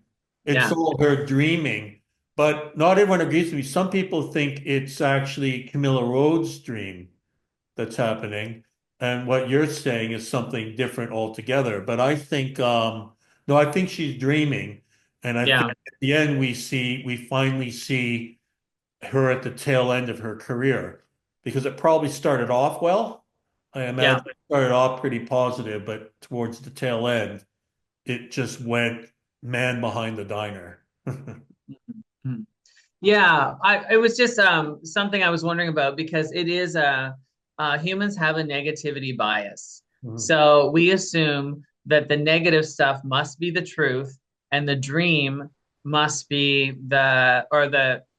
It's yeah, all her dreaming, but not everyone agrees with me. Some people think it's actually Camilla Rhodes' dream that's happening, and what you're saying is something different altogether. But I think, no, I think she's dreaming, and I think yeah, at the end we finally see her at the tail end of her career because it probably started off well. I yeah. imagine it started off pretty positive, but towards the tail end, it just went man behind the diner. Mhm. Yeah, it was just something I was wondering about because it is humans have a negativity bias. Mhm. So we assume that the negative stuff must be the truth and the dream must be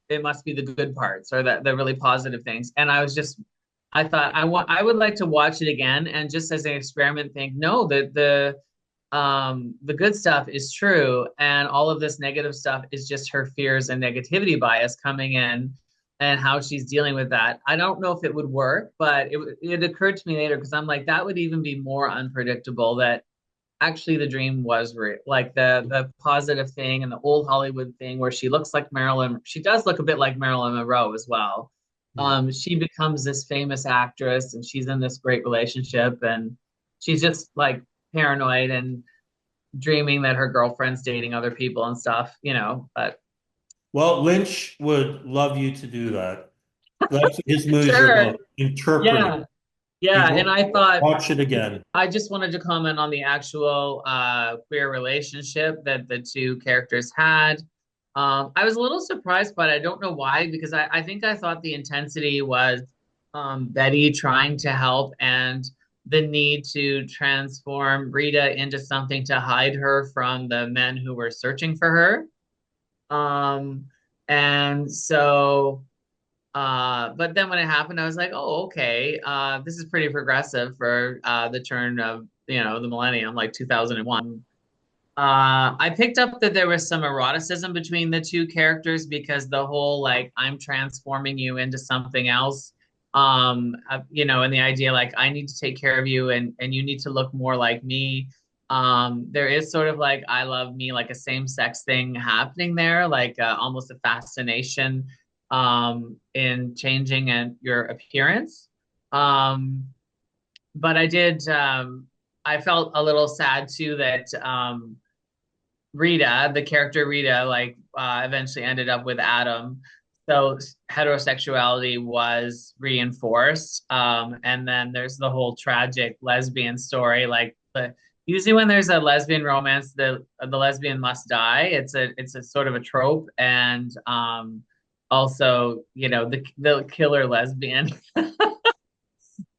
it must be the good parts or the really positive things. And I thought I would like to watch it again and just as an experiment think, no, the good stuff is true and all of this negative stuff is just her fears and negativity bias coming in and how she's dealing with that. I don't know if it would work, but it occurred to me later because I'm like that would even be more unpredictable that actually the dream was real, like the positive thing and the old Hollywood thing where she looks like Marilyn. She does look a bit like Marilyn Monroe as well. She becomes this famous actress and she's in this great relationship and she's just like paranoid and dreaming that her girlfriend's dating other people and stuff, but Well, Lynch would love you to do that. That's what his movies are sure. about, interpreting. Yeah. You Yeah. And won't I thought watch it again. I just wanted to comment on the actual queer relationship that the two characters had. I was a little surprised, but I don't know why, because I think I thought the intensity was Betty trying to help and the need to transform Rita into something to hide her from the men who were searching for her. Um, and so, but then when it happened, I was like, oh, okay, this is pretty progressive for the turn of, the millennium, like 2001. I picked up that there was some eroticism between the two characters because the whole like I'm transforming you into something else, and the idea like I need to take care of you and you need to look more like me. There is sort of like I love me, like a same-sex thing happening there, like almost a fascination in changing and your appearance. Um, but I felt a little sad too that Rita, the character Rita, like eventually ended up with Adam. So heterosexuality was reinforced. And then there's the whole tragic lesbian story. Usually when there's a lesbian romance, the lesbian must die. It's a sort of a trope, and also the killer lesbian.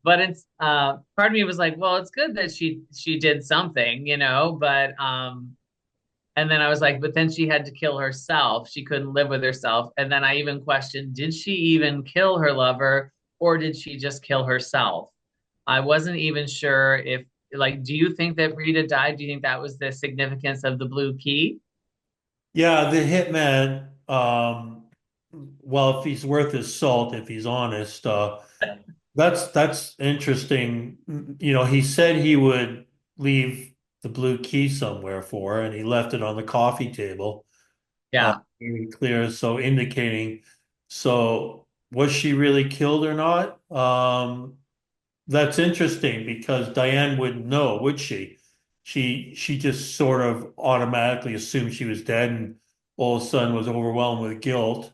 But it's part of me was like, well, it's good that she did something, but And then I was like, but then she had to kill herself. She couldn't live with herself. And then I even questioned, did she even kill her lover or did she just kill herself? I wasn't even sure if, like, do you think that Rita died? Do you think that was the significance of the blue key? Yeah, the hitman, well, if he's worth his salt, if he's honest, that's interesting. You know, he said he would leave the blue key somewhere for her, and he left it on the coffee table. Yeah, Very clear, so indicating. So was she really killed or not? That's interesting because Diane wouldn't know, would she? She just sort of automatically assumed she was dead, and all of a sudden was overwhelmed with guilt.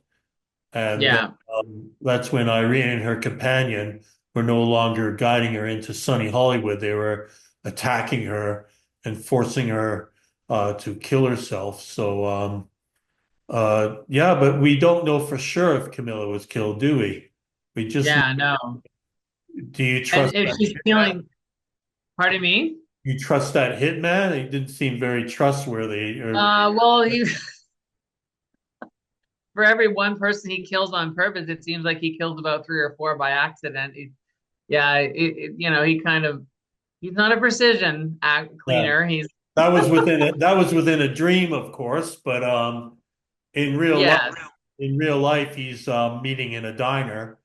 And then, yeah. that's when Irene and her companion were no longer guiding her into sunny Hollywood. They were attacking her and forcing her to kill herself. So, yeah, but we don't know for sure if Camilla was killed, do we? We just, Yeah, no. do you And trust if that she's hitman? feeling, pardon me? You trust that hitman? He didn't seem very trustworthy. Or Well, he for every one person he kills on purpose, it seems like he kills about three or four by accident. Yeah, he kind of he's not a precision act yeah, cleaner. He's that was within a dream, of course. But in real life, yes, he's meeting in a diner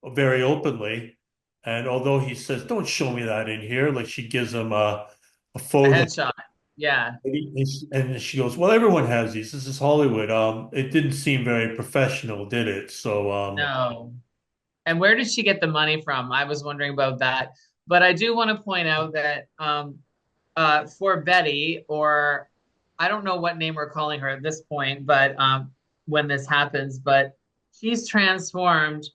very openly. And although he says, "Don't show me that in here," like she gives him a a photo. headshot. Yeah, And she goes, "Well, everyone has these. This is Hollywood." It didn't seem very professional, did it? So, no. And where did she get the money from? I was wondering about that. But I do want to point out that for Betty, or I don't know what name we're calling her at this point, but when this happens, but she's transformed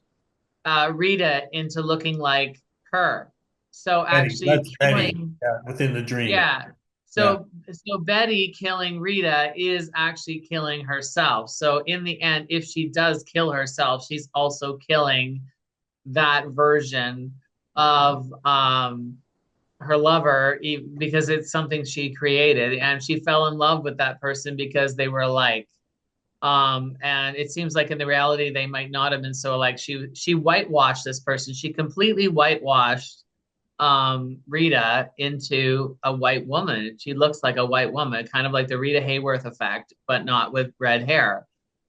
Rita into looking like her. So Betty, actually that's Betty. killing, Yeah, within the dream. yeah. Yeah. So Betty killing Rita is actually killing herself. So in the end, if she does kill herself, she's also killing that version of her lover because it's something she created and she fell in love with that person because they were alike. And it seems like in the reality they might not have been so alike. She whitewashed this person. She completely whitewashed Rita into a white woman. She looks like a white woman, kind of like the Rita Hayworth effect, but not with red hair.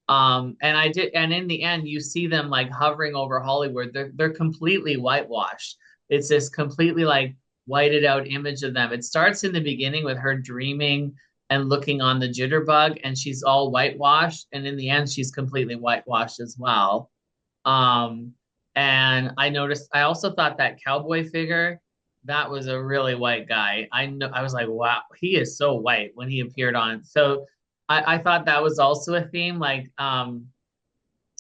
And in the end, you see them like hovering over Hollywood. They're completely whitewashed. It's this completely like whited out image of them. It starts in the beginning with her dreaming and looking on the jitterbug, and she's all whitewashed. And in the end, she's completely whitewashed as well. Um, and I also thought that cowboy figure, that was a really white guy. I was like, wow, he is so white when he appeared on. So I thought that was also a theme, like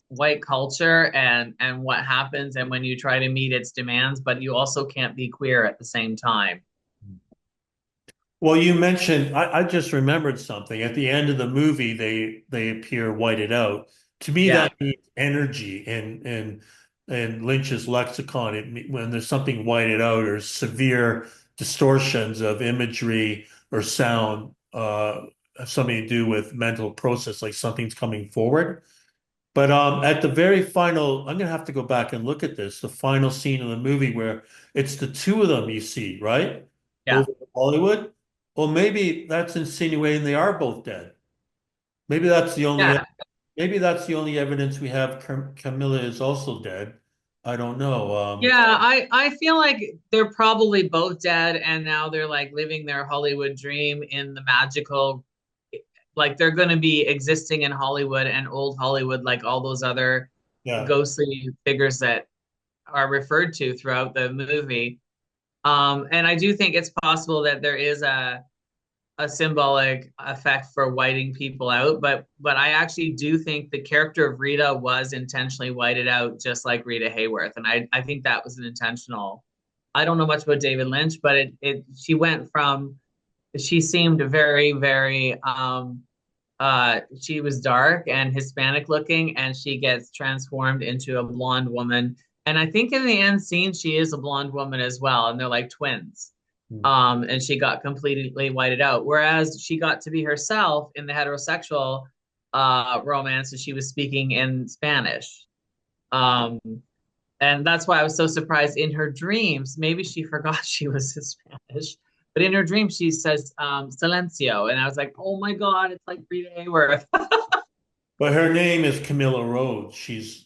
white culture and what happens and when you try to meet its demands, but you also can't be queer at the same time. Well, you mentioned, I just remembered something. At the end of the movie, they appear whited out. To me, Yeah, that means energy and Lynch's lexicon. When there's something whited out or severe distortions of imagery or sound, have something to do with mental process, like something's coming forward. But at the very final, I'm gonna have to go back and look at this. The final scene of the movie where it's the two of them you see, right? yeah, Over in Hollywood. Well, maybe that's insinuating they are both dead. Maybe that's the only yeah. maybe that's the only evidence we have Camilla is also dead. I don't know. Yeah, I feel like they're probably both dead and now they're like living their Hollywood dream in the magical, like they're going to be existing in Hollywood and old Hollywood like all those other Yeah. ghostly figures that are referred to throughout the movie. And I do think it's possible that there is a symbolic effect for whiting people out, but I actually do think the character of Rita was intentionally whited out, just like Rita Hayworth, and I think that was an intentional. I don't know much about David Lynch, but it she went from she seemed very she was dark and Hispanic looking, and she gets transformed into a blonde woman. And I think in the end scene, she is a blonde woman as well, and they're like twins. Mm. And she got completely whited out. Whereas she got to be herself in the heterosexual romance, and she was speaking in Spanish. Um, and that's why I was so surprised in her dreams. Maybe she forgot she was Spanish, but in her dreams she says silencio, and I was like, oh my God, it's like Rita Hayworth. But her name is Camilla Rhodes. She's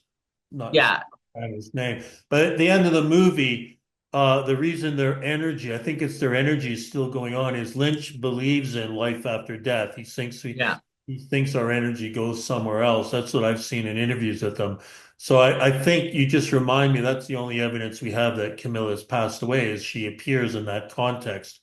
not Yeah, his name. But at the end of the movie, the reason their energy, I think it's their energy is still going on, is Lynch believes in life after death. yeah, He thinks our energy goes somewhere else. That's what I've seen in interviews with them. So I think you just remind me that's the only evidence we have that Camilla has passed away is she appears in that context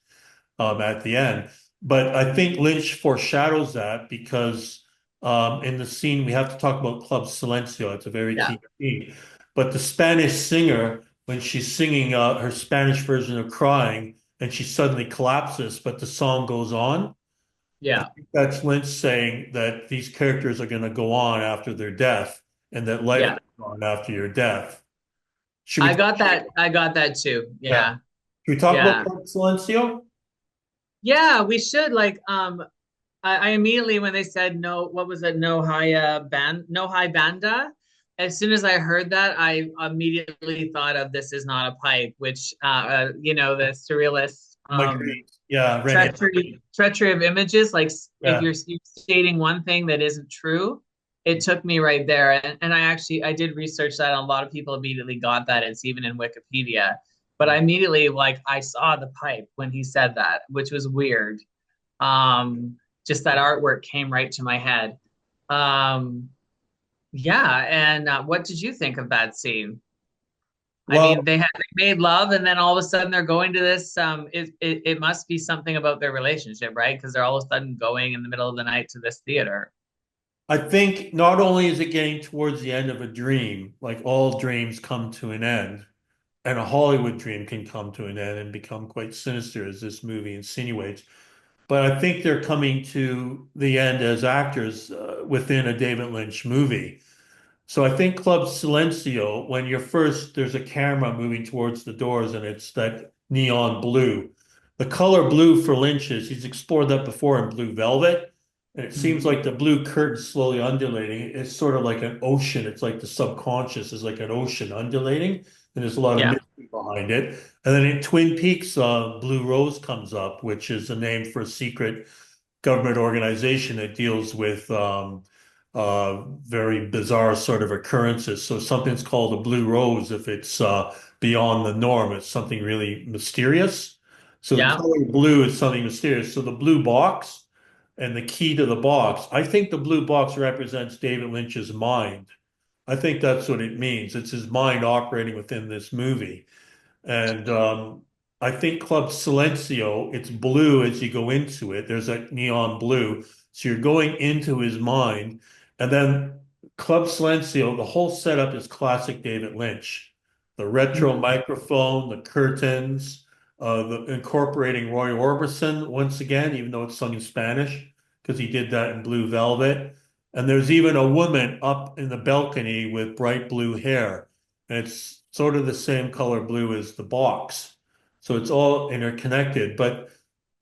at the end. But I think Lynch foreshadows that because in the scene we have to talk about Club Silencio. It's a very yeah, key scene. But the Spanish singer, when she's singing her Spanish version of "Crying," and she suddenly collapses, but the song goes on. I yeah. think that's Lynch saying that these characters are going to go on after their death, and that life Yeah. goes on after your death. Should we? I got that. I got that too. Yeah. Yeah. Should we talk about Yeah. Club Silencio? Yeah, we should I immediately when they said no, what was it? No high banda. As soon as I heard that, I immediately thought of This Is Not a Pipe, which the surrealist Mike Reeves. Yeah, Renee. treachery of images. Like if Yeah. you're stating one thing that isn't true, it took me right there. And I did research that, and a lot of people immediately got that. It's even in Wikipedia. But I immediately I saw the pipe when he said that, which was weird. Just that artwork came right to my head. Um, yeah, and what did you think of that scene? I mean, Well, they made love, and then all of a sudden they're going to this. It must be something about their relationship, right? Because they're all of a sudden going in the middle of the night to this theater. I think not only is it getting towards the end of a dream, like all dreams come to an end, and a Hollywood dream can come to an end and become quite sinister, as this movie insinuates. But I think they're coming to the end as actors within a David Lynch movie. So I think Club Silencio, when you're first, there's a camera moving towards the doors and it's that neon blue. The color blue for Lynch is, he's explored that before in Blue Velvet. And it seems Mhm. like the blue curtain slowly undulating. It's sort of like an ocean. It's like the subconscious is like an ocean undulating. And there's a lot of Yeah, mystery behind it. And then in Twin Peaks, Blue Rose comes up, which is a name for a secret government organization that deals with very bizarre sort of occurrences. So something's called a blue rose if it's beyond the norm. It's something really mysterious. So the yeah. color blue is something mysterious. So the blue box and the key to the box, I think the blue box represents David Lynch's mind. I think that's what it means. It's his mind operating within this movie. And I think Club Silencio, it's blue as you go into it. There's a neon blue. So you're going into his mind. And then Club Silencio, the whole setup is classic David Lynch. The retro Mhm. microphone, the curtains, the incorporating Roy Orbison once again, even though it's sung in Spanish, because he did that in Blue Velvet. And there's even a woman up in the balcony with bright blue hair. And it's sort of the same color blue as the box. So it's all interconnected. But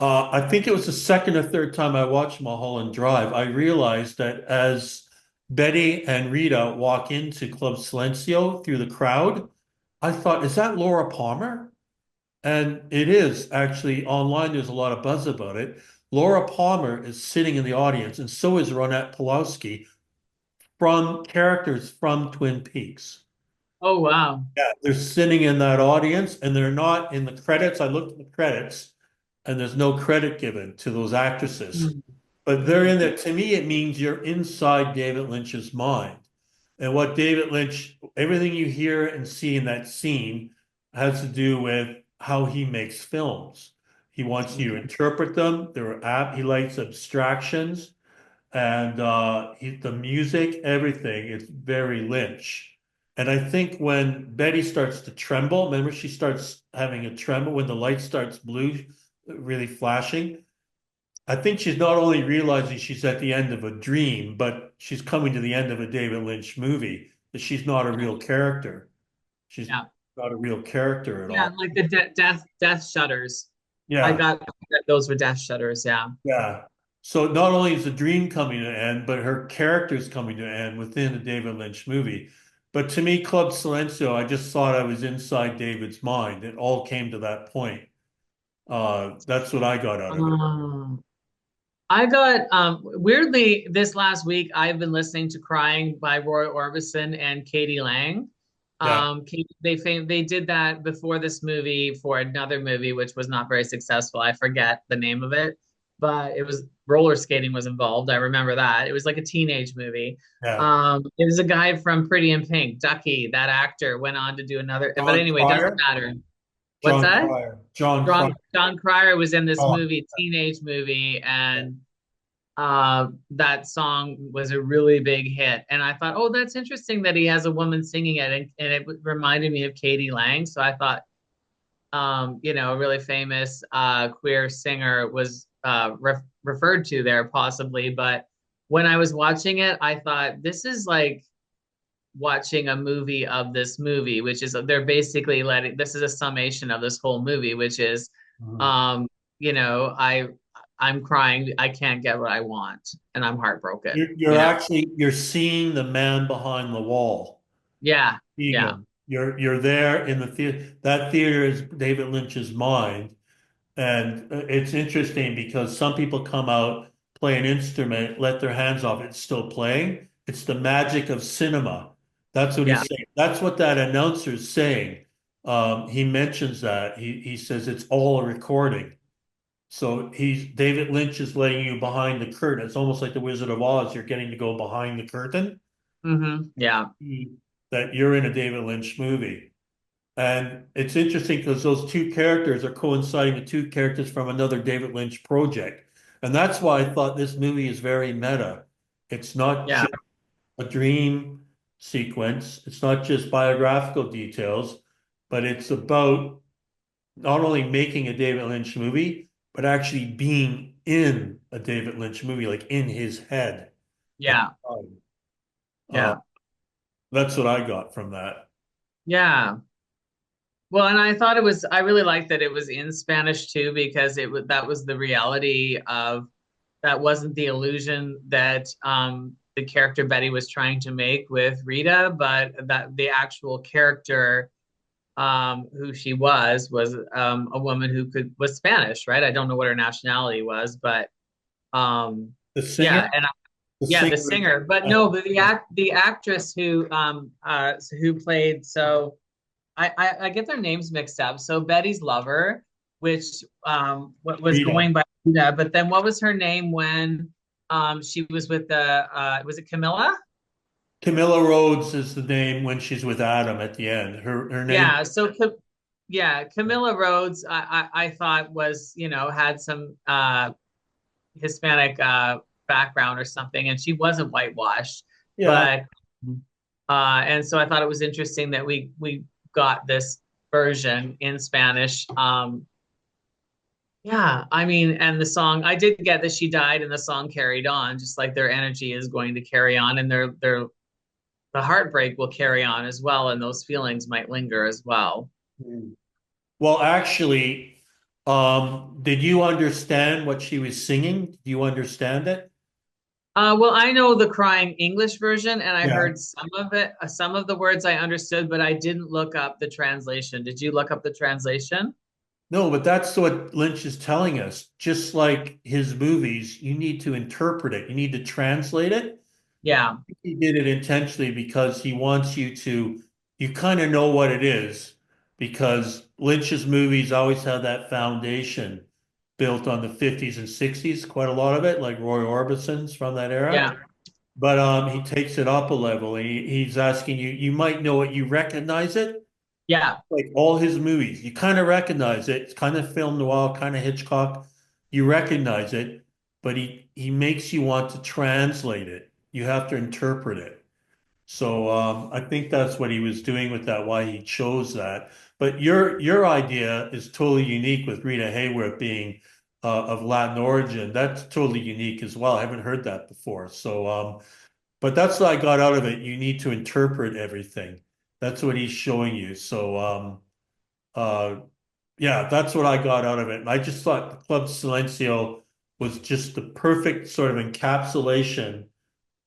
I think it was the second or third time I watched Mulholland Drive, I realized that as Betty and Rita walk into Club Silencio through the crowd, I thought, is that Laura Palmer? And it is actually online. There's a lot of buzz about it. Laura Palmer is sitting in the audience, and so is Ronette Pulowski from characters from Twin Peaks. Oh wow. Yeah, they're sitting in that audience and they're not in the credits. I looked at the credits and there's no credit given to those actresses. Mhm. But they're in there. To me, it means you're inside David Lynch's mind. And what David Lynch, everything you hear and see in that scene has to do with how he makes films. He wants you to interpret them. He likes abstractions and the music, everything, it's very Lynch. And I think when Betty starts to tremble, remember she starts having a tremble when the light starts blue, really flashing. I think she's not only realizing she's at the end of a dream, but she's coming to the end of a David Lynch movie, that she's not a real character. She's Yeah, not a real character at yeah. all. Like the death shudders. I Yeah, got that those were Death Shutters. Yeah. yeah. So not only is the dream coming to an end, but her character's coming to an end within the David Lynch movie. But to me, Club Silencio, I just thought I was inside David's mind. It all came to that point. That's what I got out of it. Um, I got weirdly this last week I've been listening to Crying by Roy Orbison and Katie Lang. Yeah, They did that before this movie for another movie which was not very successful. I forget the name of it, but it was roller skating was involved. I remember that. It was like a teenage movie. yeah. It was a guy from Pretty in Pink, Ducky, that actor went on to do another, but John anyway, it doesn't Cryer? matter. What's John that? Cryer. John Cryer. John Cryer was in this Oh, movie, teenage movie, and that song was a really big hit. And I thought, oh, that's interesting that he has a woman singing it, and it reminded me of Katie Lang. So I thought, a really famous queer singer was referred to there possibly. But when I was watching it, I thought this is like watching a movie of this movie, which is they're basically letting this is a summation of this whole movie, which is mhm. um, you know, I'm crying, I can't get what I want, and I'm heartbroken, You're actually you're seeing the man behind the wall. Yeah, Seeing yeah, him. You're there in the theater. That theater is David Lynch's mind. And it's interesting because some people come out, play an instrument, let their hands off, it's still playing. It's the magic of cinema. That's what yeah, he's saying. That's what that announcer's saying. He mentions that. He says it's all a recording. So David Lynch is letting you behind the curtain. It's almost like the Wizard of Oz. You're getting to go behind the curtain. yeah, That you're in a David Lynch movie. And it's interesting because those two characters are coinciding with two characters from another David Lynch project. And that's why I thought this movie is very meta. It's not yeah, just a dream sequence, it's not just biographical details, but it's about not only making a David Lynch movie, but actually being in a David Lynch movie, like in his head at yeah, the time. Uh, yeah, that's what I got from that. yeah. Well, and I thought I really liked that it was in Spanish too, because that was the reality of that wasn't the illusion that the character Betty was trying to make with Rita, but that the actual character who she was a woman who was Spanish, right? I don't know what her nationality was, but um, The singer, yeah, and the yeah, the singer, singer, but uh, no, but the actress who played I get their names mixed up. So Betty's lover, which what was Rita. going by Rita, but then what was her name when she was with the was it Camilla? Camilla Rhodes is the name when she's with Adam at the end. Her name. Yeah, yeah, Camilla Rhodes I thought was, had some Hispanic background or something, and she wasn't whitewashed, Yeah. but and so I thought it was interesting that we got this version in Spanish. Yeah, I mean, and the song, I did get that she died and the song carried on, just like their energy is going to carry on, and the heartbreak will carry on as well, and those feelings might linger as well. Well, actually, did you understand what she was singing? Do you understand it? Well, I know the crying English version, and I Yeah. heard some of it, some of the words I understood, but I didn't look up the translation. Did you look up the translation? No, but that's what Lynch is telling us. Just like his movies, you need to interpret it. You need to translate it. Yeah, He did it intentionally because he wants you kind of know what it is because Lynch's movies always have that foundation built on the 50s and 60s, quite a lot of it, like Roy Orbison's from that era. yeah, But he takes it up a level. He's asking you, you might know it, you recognize it, yeah, like all his movies. You kind of recognize it. It's kind of film noir, kind of Hitchcock. You recognize it, but he makes you want to translate it. You have to interpret it. So I think that's what he was doing with that, why he chose that. But your idea is totally unique with Rita Hayworth being of Latin origin. That's totally unique as well. I haven't heard that before. So but that's what I got out of it. You need to interpret everything. That's what he's showing you. So uh Yeah, that's what I got out of it. And I just thought the Club Silencio was just the perfect sort of encapsulation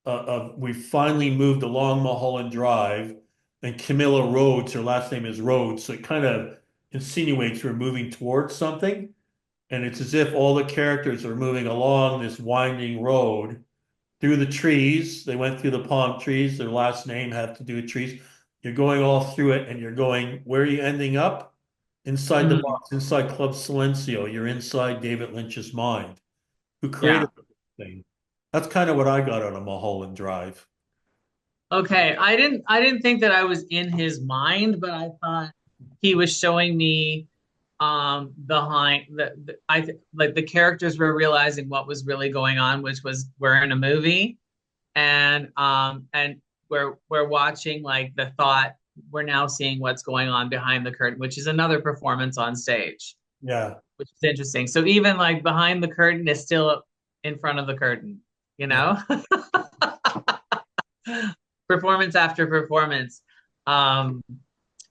of we finally moved along Mulholland Drive, and Camilla Rhodes, her last name is Rhodes, so it kind of insinuates we're moving towards something. And it's as if all the characters are moving along this winding road through the trees. They went through the palm trees. Their last name had to do with trees. You're going all through it and you're going, where are you ending up? Inside the Mhm. box, inside Club Silencio. You're inside David Lynch's mind, who Yeah. created the thing. That's kind of what I got out of Mulholland Drive. Okay. I didn't think that I was in his mind, but I thought he was showing me behind like the characters were realizing what was really going on, which was we're in a movie and we're watching like the thought we're now seeing what's going on behind the curtain, which is another performance on stage, Yeah. which is interesting. So even like behind the curtain is still in front of the curtain, you Yeah. know? Performance after performance. Um,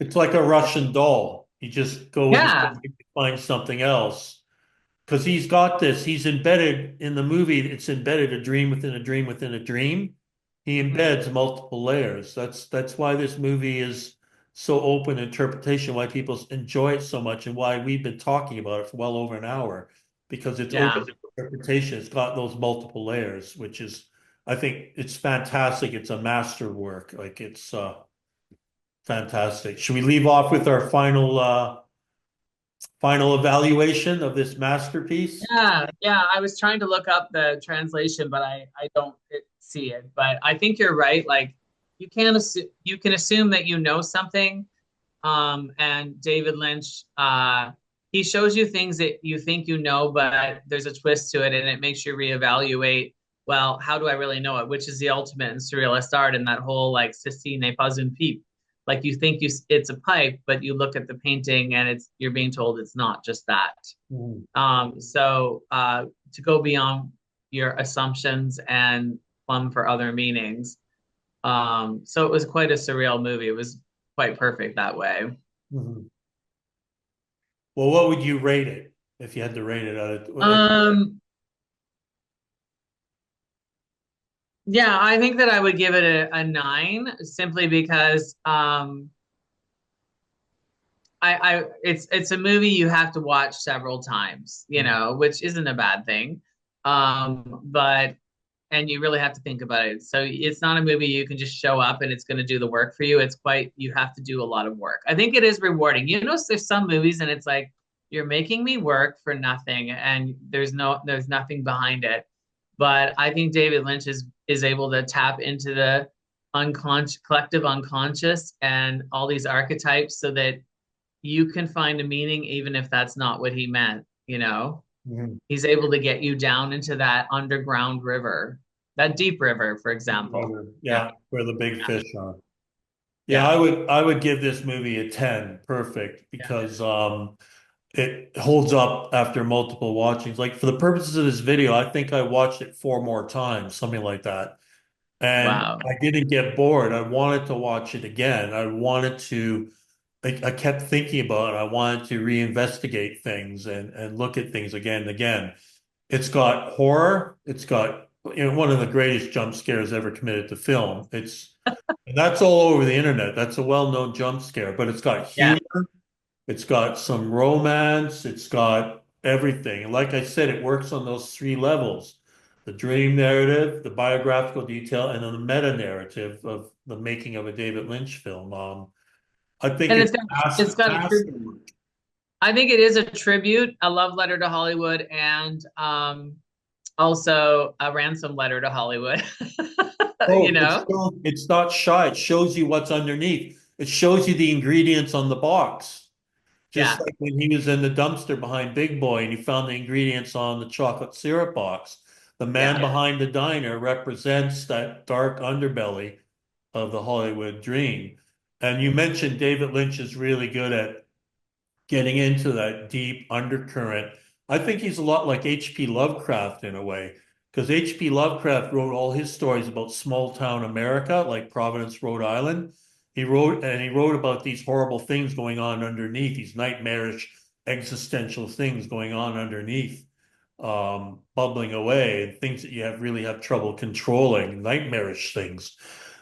It's like a Russian doll. You just go inside yeah, and find something else. Because he's got this, he's embedded in the movie, it's embedded a dream within a dream within a dream. He mhm, embeds multiple layers. That's why this movie is so open to interpretation, why people enjoy it so much, and why we've been talking about it for well over an hour. Because it's yeah. open to interpretation. It's got those multiple layers, which is, I think it's fantastic. It's a masterwork. Like it's fantastic. Should we leave off with our final evaluation of this masterpiece? Yeah. I was trying to look up the translation, but I don't see it. But I think you're right. Like you can assume that you know something. And David Lynch, he shows you things that you think you know, but there's a twist to it, and it makes you reevaluate. Well, how do I really know it? Which is the ultimate in surrealist art, and that whole like ceci n'est pas une pipe. Like you think it's a pipe, but you look at the painting and it's you're being told it's not just that. Mhm. So to go beyond your assumptions and plumb for other meanings. So it was quite a surreal movie. It was quite perfect that way. Mhm. Well, what would you rate it if you had to rate it out of? Um, yeah, I think that I would give it a nine simply because it's a movie you have to watch several times, you know, which isn't a bad thing. But and you really have to think about it. So it's not a movie you can just show up and it's going to do the work for you. It's quite you have to do a lot of work. I think it is rewarding. You know, there's some movies and it's like you're making me work for nothing and there's nothing behind it. But I think David Lynch is able to tap into the unconscious collective unconscious and all these archetypes so that you can find a meaning even if that's not what he meant, you know? Mhm. He's able to get you down into that underground river, that deep river, for example. Yeah, Yeah, where the big fish are. Yeah, yeah, I would give this movie a 10, perfect, yeah. because it holds up after multiple watchings. Like for the purposes of this video, I think I watched it 4 more times, something like that. And Wow. I didn't get bored. I wanted to watch it again. I kept thinking about it. I wanted to reinvestigate things and look at things again and again. It's got horror. It's got, one of the greatest jump scares ever committed to film. And that's all over the internet. That's a well-known jump scare, but it's got Yeah. humor. It's got some romance. It's got everything. And like I said, it works on those three levels: the dream narrative, the biographical detail, and then the meta narrative of the making of a David Lynch film. I think And it's it's got a tribute. masterwork. I think it is a tribute, a love letter to Hollywood, and also a ransom letter to Hollywood. You Oh, know? it's not shy. It shows you what's underneath. It shows you the ingredients on the box. Just Yeah, like when he was in the dumpster behind Big Boy and he found the ingredients on the chocolate syrup box. The man yeah. behind the diner represents that dark underbelly of the Hollywood dream. And you mentioned David Lynch is really good at getting into that deep undercurrent. I think he's a lot like H.P. Lovecraft in a way, because H.P. Lovecraft wrote all his stories about small town America, like Providence, Rhode Island. He wrote about these horrible things going on underneath, these nightmarish existential things going on underneath, bubbling away, and things that you really have trouble controlling, nightmarish things.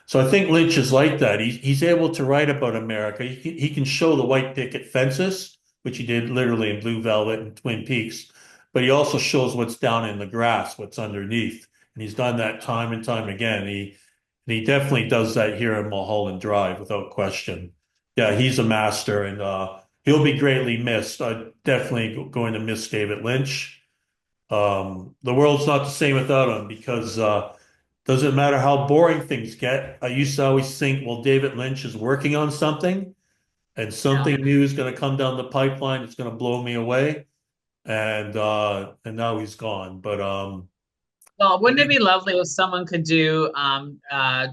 So I think Lynch is like that. He's able to write about America. He can show the white picket fences, which he did literally in Blue Velvet and Twin Peaks, but he also shows what's down in the grass, what's underneath. And he's done that time and time again. He definitely does that here in Mulholland Drive without question. Yeah, he's a master, and he'll be greatly missed. I'm definitely going to miss David Lynch. The world's not the same without him because doesn't matter how boring things get. I used to always think, well, David Lynch is working on something, and Yeah. something new is going to come down the pipeline. It's going to blow me away, and now he's gone. But Well, wouldn't it be lovely if someone could do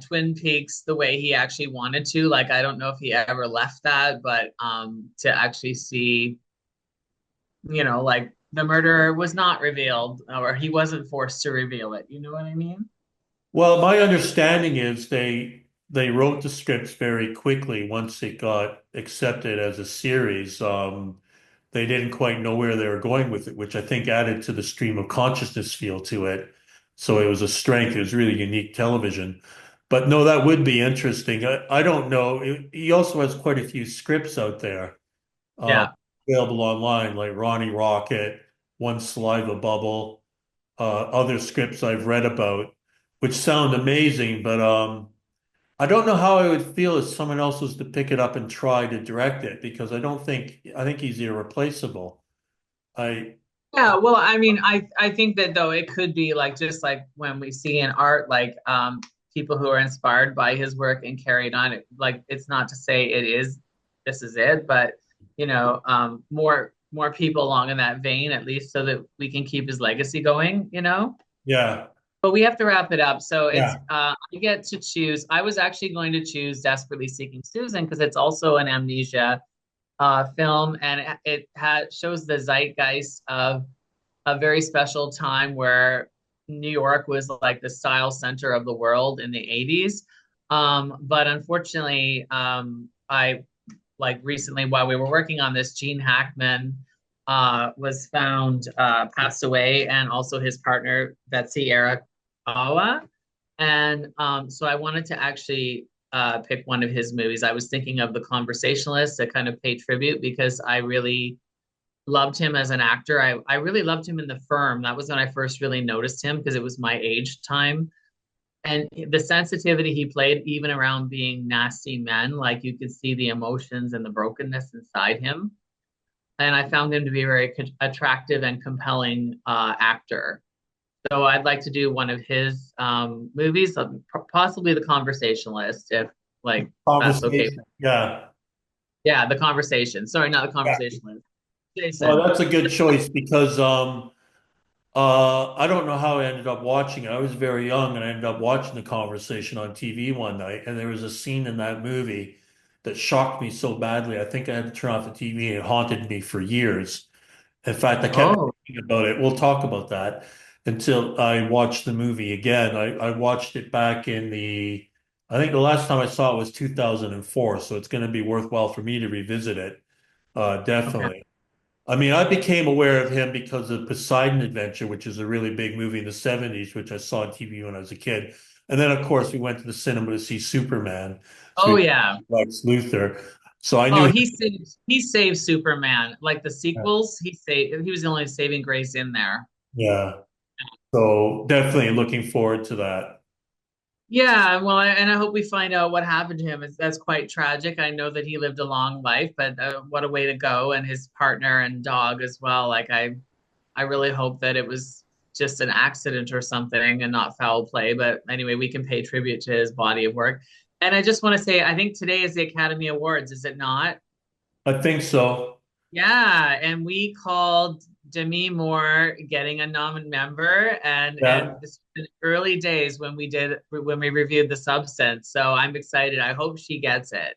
Twin Peaks the way he actually wanted to? Like, I don't know if he ever left that, but to actually see, like the murderer was not revealed or he wasn't forced to reveal it. You know what I mean? well, my understanding is they wrote the scripts very quickly once it got accepted as a series. They didn't quite know where they were going with it, which I think added to the stream of consciousness feel to it. So it was a strength. It was really unique television. But no, that would be interesting. I don't know. He also has quite a few scripts out there uh, Yeah. available online, like Ronnie Rocket, One Saliva Bubble, other scripts I've read about, which sound amazing. But I don't know how I would feel if someone else was to pick it up and try to direct it because I think he's irreplaceable. I Yeah, well, I mean, I think that though it could be like just like when we see in art, like people who are inspired by his work and carried on it, like it's not to say this is it, but more people along in that vein, at least so that we can keep his legacy going. yeah, But we have to wrap it up. So it's yeah. I get to choose. I was actually going to choose Desperately Seeking Susan because it's also an amnesia film, and shows the zeitgeist of a very special time where New York was like the style center of the world in the 80s. But unfortunately, I like recently while we were working on this, Gene Hackman was found passed away, and also his partner Betsy Arakawa. And so I wanted to actually pick one of his movies. I was thinking of The Conversationalist to kind of pay tribute because I really loved him as an actor. I really loved him in The Firm. That was when I first really noticed him because it was my age time. And the sensitivity he played, even around being nasty men, like you could see the emotions and the brokenness inside him. And I found him to be a very attractive and compelling actor. So I'd like to do one of his movies, possibly The Conversationalist, if like that's okay. Conversation. Yeah. Yeah, The Conversation. Sorry, not The Yeah. Conversationalist. Well, Jason. that's a good choice because I don't know how I ended up watching it. I was very young and I ended up watching the conversation on TV one night, and there was a scene in that movie that shocked me so badly. I think I had to turn off the TV and it haunted me for years. In fact, I kept Oh, thinking about it. We'll talk about that until I watched the movie again. I watched it back I think the last time I saw it was 2004, so it's going to be worthwhile for me to revisit it. okay. Definitely. I mean, I became aware of him because of Poseidon Adventure, which is a really big movie in the 70s, which I saw on TV when I was a kid. And then, of course, we went to the cinema to see Superman. So Oh we yeah. Lex Luthor. So I Oh, knew he saved Superman. Like the him. sequels, he was the only saving grace in there. Yeah. So definitely looking forward to that. Yeah, well, and I hope we find out what happened to him. That's quite tragic. I know that he lived a long life, but what a way to go, and his partner and dog as well. Like I really hope that it was just an accident or something and not foul play. But anyway, we can pay tribute to his body of work. And I just want to say, I think today is the Academy Awards, is it not? I think so. Yeah, and we called Demi Moore getting a member, and Yeah. this was early days when we reviewed The Substance. So I'm excited. I hope she gets it.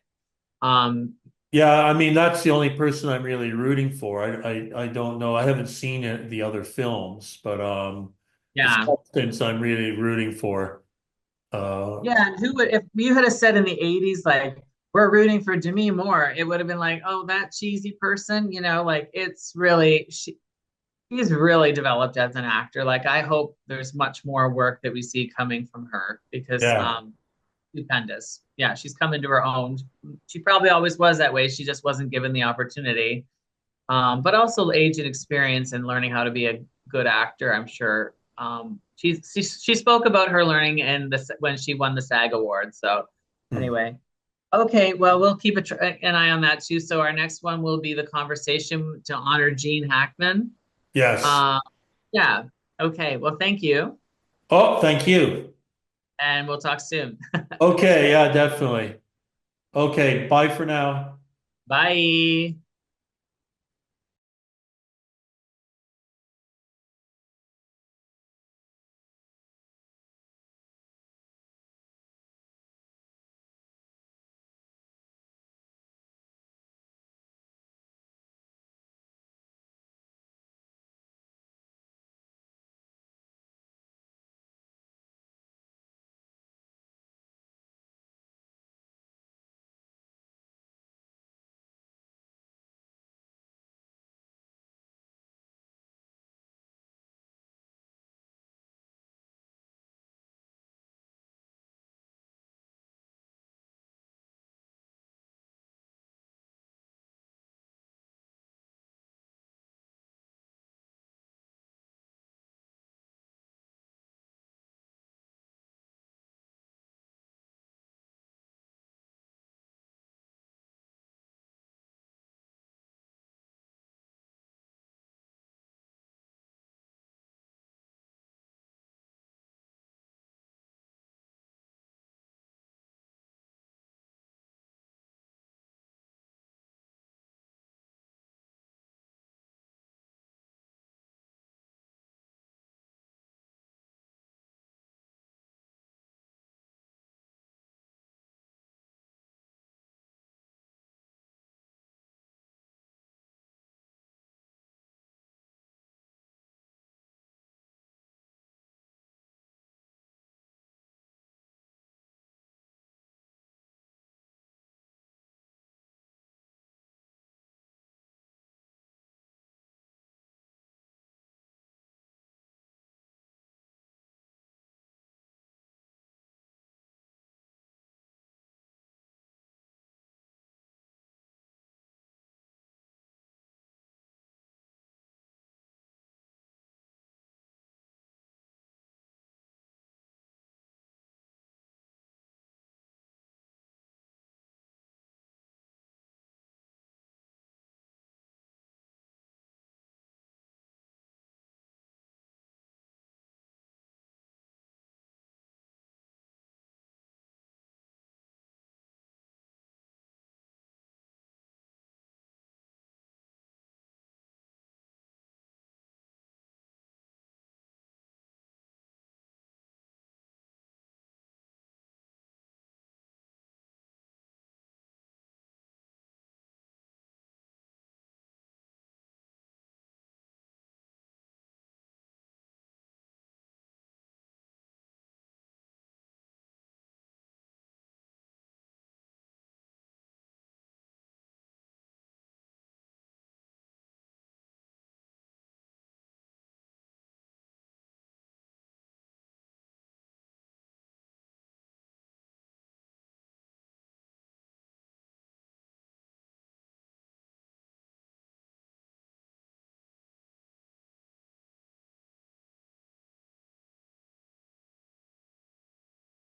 Um, Yeah, I mean that's the only person I'm really rooting for. I don't know. I haven't seen the other films, but the yeah, substance I'm really rooting for. Uh yeah. And who would if you had a said in the '80s like we're rooting for Demi Moore. It would have been like, oh, that cheesy person, like it's really she's really developed as an actor. Like I hope there's much more work that we see coming from her because Yeah. stupendous. Yeah, she's come into her own. She probably always was that way. She just wasn't given the opportunity. But also age and experience and learning how to be a good actor, I'm sure. She spoke about her learning in the when she won the SAG award. So Hmm. anyway, okay, well we'll keep an eye on that too. So our next one will be the conversation to honor Gene Hackman. Yes. Uh, yeah. Okay. Well, thank you, Oh, thank you. and we'll talk soon. Okay, yeah, definitely. Okay, bye for now. Bye.